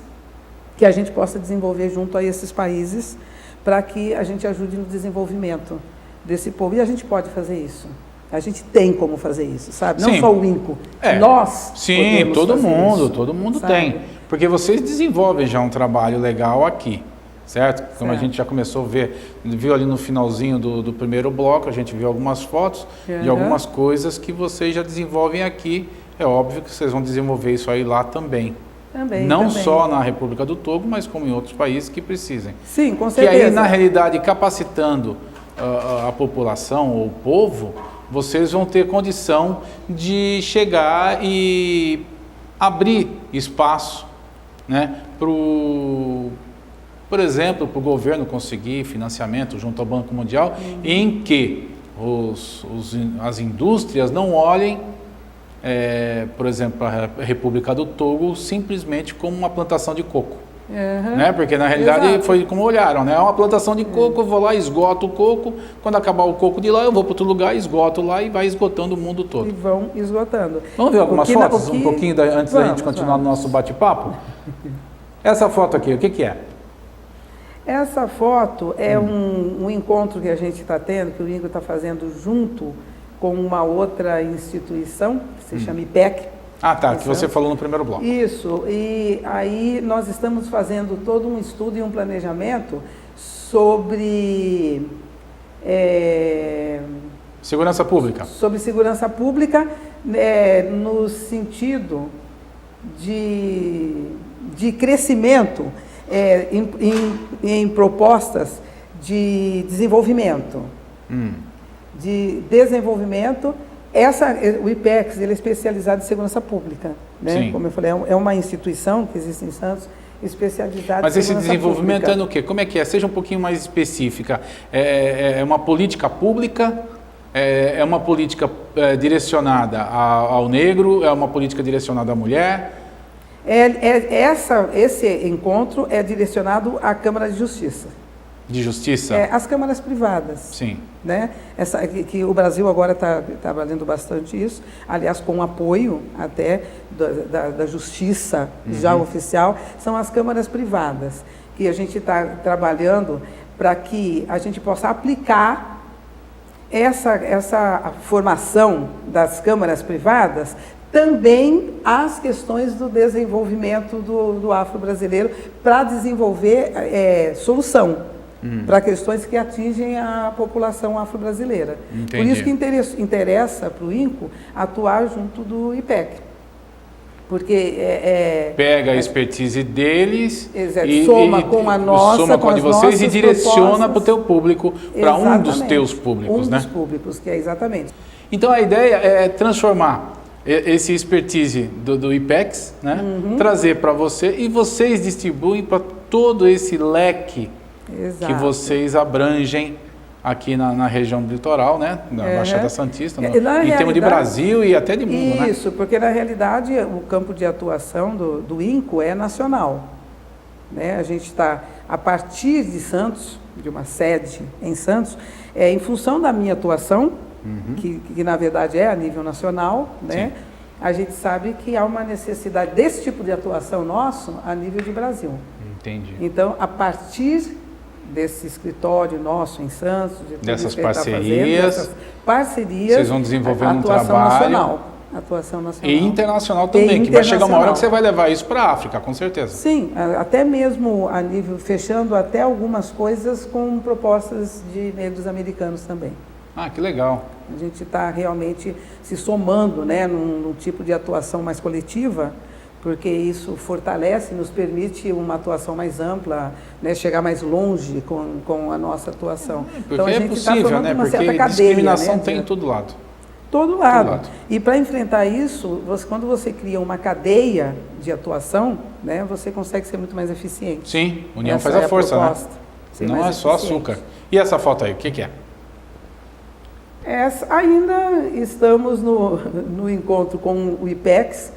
que a gente possa desenvolver junto a esses países para que a gente ajude no desenvolvimento desse povo. E a gente pode fazer isso. A gente tem como fazer isso, sabe? Não só o INCO. Nós todo mundo tem. Porque vocês desenvolvem já um trabalho legal aqui. certo? Como a gente já começou a ver, viu ali no finalzinho do primeiro bloco, a gente viu algumas fotos de algumas coisas que vocês já desenvolvem aqui. É óbvio que vocês vão desenvolver isso aí lá também. Não só na República do Togo, mas como em outros países que precisem. Sim, com certeza. Que aí, na realidade, capacitando a população ou o povo, vocês vão ter condição de chegar e abrir espaço, né, por exemplo, para o governo conseguir financiamento junto ao Banco Mundial, em que as indústrias não olhem, por exemplo, a República do Togo simplesmente como uma plantação de coco. Né? Porque na realidade foi como olharam, né? É uma plantação de coco, eu vou lá, esgoto o coco, quando acabar o coco de lá, eu vou para outro lugar, esgoto lá e vai esgotando o mundo todo. E vão esgotando. Vamos ver algumas fotos, um pouquinho antes da gente continuar no nosso bate-papo? Essa foto aqui, o que é? Essa foto é um encontro que a gente está tendo, que o INCO está fazendo junto com uma outra instituição, que se chama IPEC. Ah, tá, que você falou no primeiro bloco. Isso, e aí nós estamos fazendo todo um estudo e um planejamento sobre... segurança pública. Sobre segurança pública, no sentido de crescimento em propostas de desenvolvimento. De desenvolvimento. O IPEX, ele é especializado em segurança pública, né? Como eu falei, é uma instituição que existe em Santos, especializada Mas em segurança esse desenvolvimento pública. é no quê? Como é que é? Seja um pouquinho mais específica. É uma política pública? É uma política direcionada ao negro? É uma política direcionada à mulher? Esse encontro é direcionado à Câmara de Justiça. De Justiça? As câmaras privadas. Sim. Né? Que o Brasil agora está trabalhando bastante isso, aliás, com apoio até da Justiça já oficial, são as câmaras privadas, que a gente está trabalhando para que a gente possa aplicar essa formação das câmaras privadas também às questões do desenvolvimento do afro-brasileiro, para desenvolver solução para questões que atingem a população afro-brasileira. Por isso que interessa para o INCO atuar junto do IPEC. Porque pega a expertise deles e soma com a nossa, soma com a de vocês e direciona para o teu público, para um dos teus públicos, né? Um dos públicos, que é exatamente. Então a ideia é transformar esse expertise do IPEX, né? Trazer para você, e vocês distribuem para todo esse leque que vocês abrangem aqui na região do litoral, né? Na Baixada Santista, em termos de Brasil e até de mundo, né? Isso, porque na realidade o campo de atuação do INCO é nacional, né? A gente está, a partir de Santos, de uma sede em Santos, em função da minha atuação, que na verdade é a nível nacional, né? A gente sabe que há uma necessidade desse tipo de atuação nosso a nível de Brasil. Entendi. Então, a partir desse escritório nosso em Santos, dessas parcerias, vocês vão desenvolver um trabalho atuação nacional e internacional também, que vai chegar uma hora que você vai levar isso para a África, com certeza. Sim, até mesmo a nível, fechando até algumas coisas com propostas de negros americanos também. Ah, que legal. A gente está realmente se somando, né, num tipo de atuação mais coletiva, porque isso fortalece, nos permite uma atuação mais ampla, né, chegar mais longe com a nossa atuação. Porque então, a gente possível, né? Porque discriminação cadeia, tem em todo lado. Todo lado. E para enfrentar isso, quando você cria uma cadeia de atuação, né, você consegue ser muito mais eficiente. Sim, união faz a força, né? Não é só açúcar. E essa foto aí, o que é? Ainda estamos no encontro com o IPEX.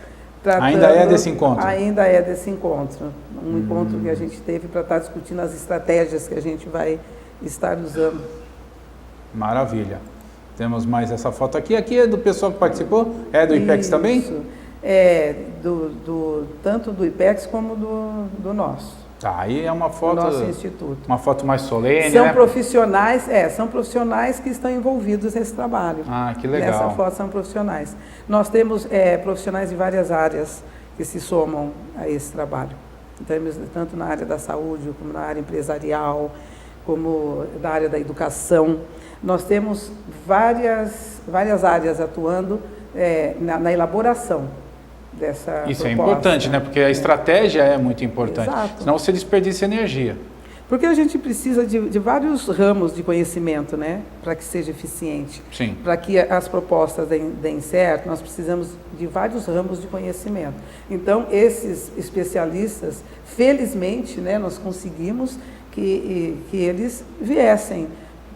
Ainda é desse encontro? Ainda é desse encontro. Um encontro que a gente teve para estar discutindo as estratégias que a gente vai estar usando. Maravilha. Temos mais essa foto aqui. Aqui é do pessoal que participou? É do IPEX também? Isso. Tanto do IPEX como do nosso. Tá, aí é uma foto, nosso instituto. Uma foto mais solene, são né? São profissionais que estão envolvidos nesse trabalho. Ah, que legal. Nessa foto são profissionais. Nós temos profissionais de várias áreas que se somam a esse trabalho. tanto na área da saúde, como na área empresarial, como na área da educação. Nós temos várias áreas atuando na elaboração dessa Isso proposta. é importante, né? Porque a estratégia é muito importante. Exato. Senão você desperdiça energia. Porque a gente precisa de vários ramos de conhecimento, né? Para que seja eficiente. Sim. Para que as propostas deem certo, nós precisamos de vários ramos de conhecimento. Então, esses especialistas, felizmente, né, nós conseguimos que eles viessem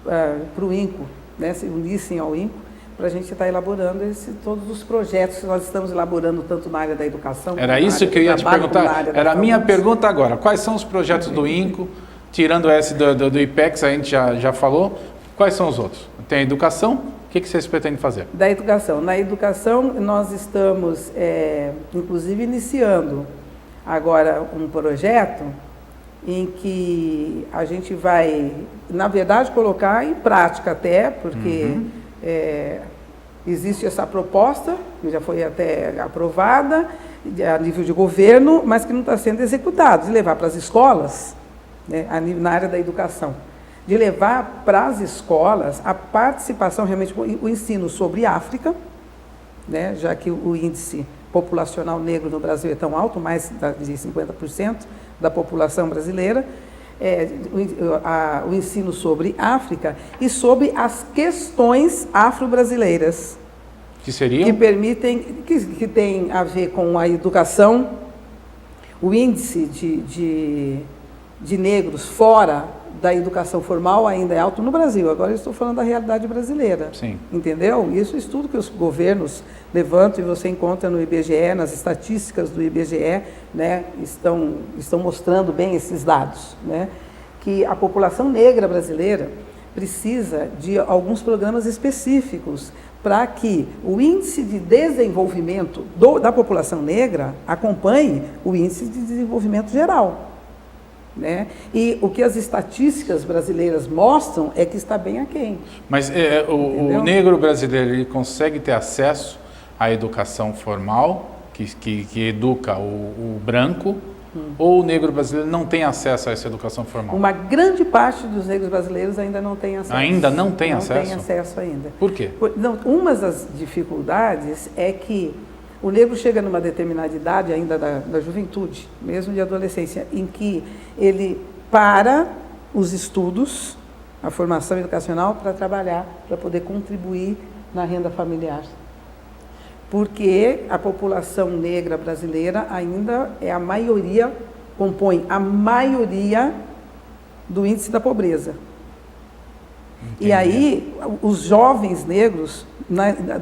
para o INCO, né, se unissem ao INCO, para a gente estar elaborando todos os projetos que nós estamos elaborando, tanto na área da educação... Era isso que eu ia te perguntar. Era a minha pergunta agora. Quais são os projetos do INCO? Tirando esse do IPEX, a gente já falou. Quais são os outros? Tem a educação. O que vocês pretendem fazer? Da educação. Na educação, nós estamos, inclusive, iniciando agora um projeto em que a gente vai, na verdade, colocar em prática até, porque existe essa proposta, que já foi até aprovada a nível de governo, mas que não está sendo executada, de levar para as escolas, né, na área da educação, de levar para as escolas a participação, realmente, o ensino sobre África, né, já que o índice populacional negro no Brasil é tão alto, mais de 50% da população brasileira, o ensino sobre África e sobre as questões afro-brasileiras. Que seriam? Que permitem, que tem a ver com a educação, o índice de negros fora da educação formal ainda é alto no Brasil. Agora eu estou falando da realidade brasileira. Sim. Entendeu? Isso é estudo que os governos levantam e você encontra no IBGE, nas estatísticas do IBGE, né, estão mostrando bem esses dados, né, que a população negra brasileira precisa de alguns programas específicos para que o índice de desenvolvimento da população negra acompanhe o índice de desenvolvimento geral. Né? E o que as estatísticas brasileiras mostram é que está bem aquém. Mas o negro brasileiro, ele consegue ter acesso à educação formal, que educa o branco, ou o negro brasileiro não tem acesso a essa educação formal? Uma grande parte dos negros brasileiros ainda não tem acesso. Ainda não tem acesso? Não tem acesso ainda. Por quê? Uma das dificuldades é que o negro chega numa determinada idade, ainda da juventude, mesmo de adolescência, em que ele para os estudos, a formação educacional, para trabalhar, para poder contribuir na renda familiar. Porque a população negra brasileira ainda é a maioria, compõe a maioria do índice da pobreza. Entendi. E aí, os jovens negros,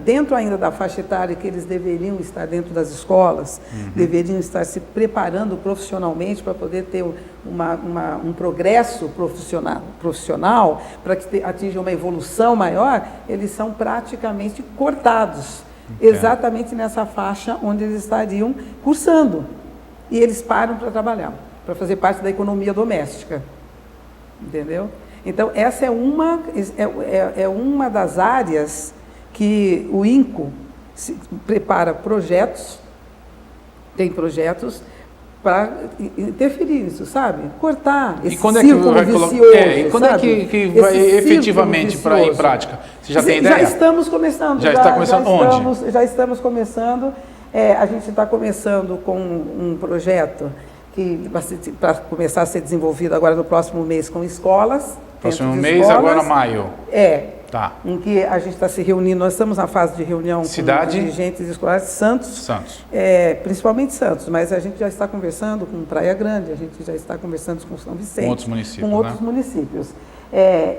dentro ainda da faixa etária que eles deveriam estar dentro das escolas, deveriam estar se preparando profissionalmente para poder ter um progresso profissional para que atinjam uma evolução maior, eles são praticamente cortados, exatamente nessa faixa onde eles estariam cursando. E eles param para trabalhar, para fazer parte da economia doméstica. Entendeu? Então, essa é uma das áreas que o INCO prepara projetos, tem projetos para interferir nisso, sabe? Cortar esse círculo vicioso. E quando é que vai efetivamente para ir em prática? Você já tem ideia? Já estamos começando. Já está começando onde? Já estamos começando. A gente está começando com um projeto que para começar a ser desenvolvido agora no próximo mês com escolas. Próximo mês, agora maio. Tá. Em que a gente está se reunindo, nós estamos na fase de reunião Cidade? com dirigentes escolares, Santos. Principalmente Santos, mas a gente já está conversando com Praia Grande, a gente já está conversando com São Vicente. Com outros municípios, com outros municípios.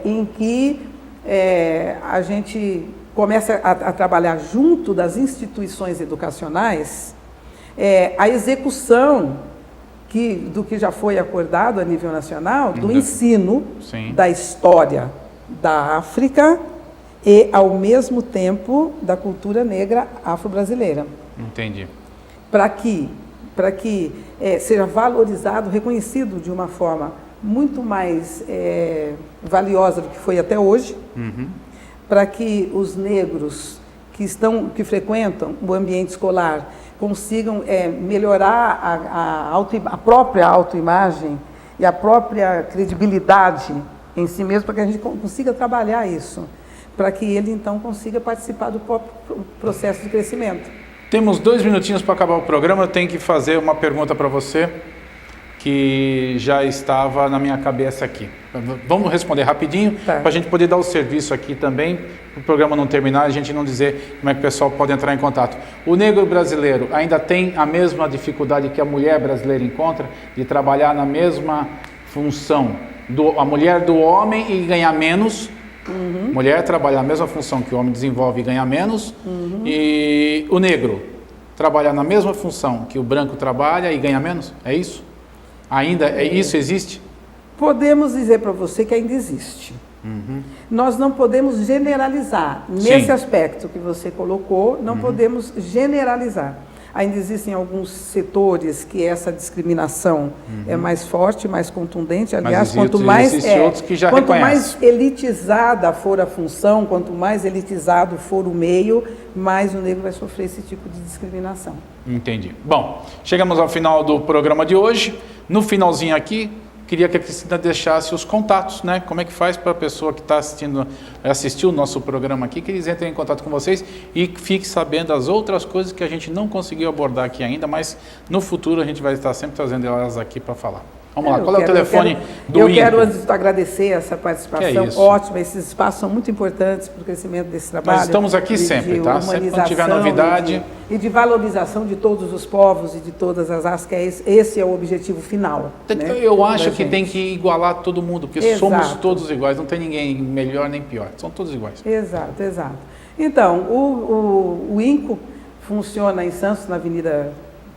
Em que a gente começa a trabalhar junto das instituições educacionais a execução do que já foi acordado a nível nacional, do ensino da história da África e, ao mesmo tempo, da cultura negra afro-brasileira. Entendi. Para que seja valorizado, reconhecido de uma forma muito mais valiosa do que foi até hoje, para que os negros que frequentam o ambiente escolar consigam melhorar a própria autoimagem e a própria credibilidade em si mesmo, para que a gente consiga trabalhar isso, para que ele então consiga participar do próprio processo de crescimento. Temos 2 minutinhos para acabar o programa. Eu tenho que fazer uma pergunta para você que já estava na minha cabeça aqui. Vamos responder rapidinho, Tá. para a gente poder dar o serviço aqui também, para o programa não terminar, a gente não dizer como é que o pessoal pode entrar em contato. O negro brasileiro ainda tem a mesma dificuldade que a mulher brasileira encontra de trabalhar na mesma função, a mulher do homem e ganhar menos. Mulher trabalha na mesma função que o homem desenvolve e ganha menos, e o negro trabalha na mesma função que o branco trabalha e ganha menos, é isso? Ainda isso existe? Podemos dizer para você que ainda existe. Nós não podemos generalizar. Nesse aspecto que você colocou, não podemos generalizar. Ainda existem alguns setores que essa discriminação é mais forte, mais contundente. Aliás, quanto mais elitizada for a função, quanto mais elitizado for o meio, mais o negro vai sofrer esse tipo de discriminação. Entendi. Bom, chegamos ao final do programa de hoje. No finalzinho aqui, queria que a Cristina deixasse os contatos, né? Como é que faz para a pessoa que está assistiu o nosso programa aqui, que eles entrem em contato com vocês e fique sabendo as outras coisas que a gente não conseguiu abordar aqui ainda, mas no futuro a gente vai estar sempre trazendo elas aqui para falar. Vamos lá, qual é o telefone do INCO? Eu quero, antes de agradecer essa participação ótima, esses espaços são muito importantes para o crescimento desse trabalho. Nós estamos aqui sempre, tá? Sempre quando tiver novidade. E de valorização de todos os povos e de todas as raças, que esse é o objetivo final. Né, eu acho que tem que igualar todo mundo, porque somos todos iguais, não tem ninguém melhor nem pior, são todos iguais. Exato, exato. Então, o INCO funciona em Santos, na Avenida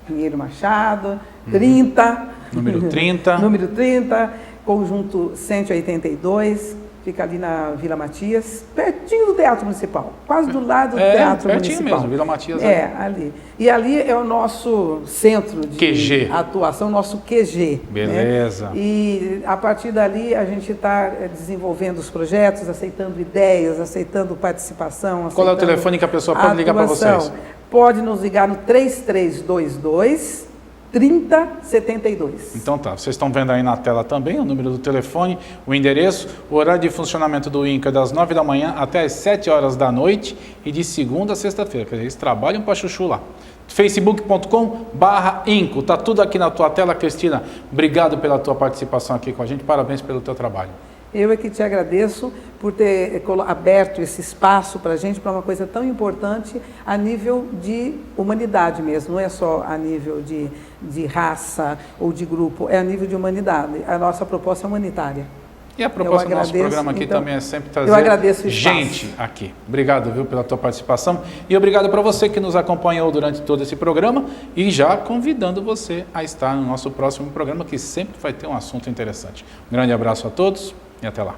Pinheiro Machado, 30... Número 30. Número 30, conjunto 182, fica ali na Vila Matias, pertinho do Teatro Municipal, quase do lado do Teatro Municipal. Pertinho mesmo, Vila Matias. Ali. E ali é o nosso centro de QG. Atuação, nosso QG. Beleza. Né? E a partir dali a gente está desenvolvendo os projetos, aceitando ideias, aceitando participação. Qual é o telefone que a pessoa pode ligar para vocês? Pode nos ligar no 3322 3072. Então tá, vocês estão vendo aí na tela também o número do telefone, o endereço, o horário de funcionamento do INCO é das 9 da manhã até as 7 horas da noite e de segunda a sexta-feira, quer dizer, eles trabalham para chuchu lá. facebook.com/INCO, tá tudo aqui na tua tela, Cristina. Obrigado pela tua participação aqui com a gente, parabéns pelo teu trabalho. Eu é que te agradeço por ter aberto esse espaço para a gente, para uma coisa tão importante a nível de humanidade mesmo, não é só a nível de raça ou de grupo, é a nível de humanidade. A nossa proposta é humanitária. E a proposta do nosso programa aqui então, também é sempre trazer gente aqui. Obrigado, viu, pela tua participação e obrigado para você que nos acompanhou durante todo esse programa e já convidando você a estar no nosso próximo programa, que sempre vai ter um assunto interessante. Um grande abraço a todos e até lá.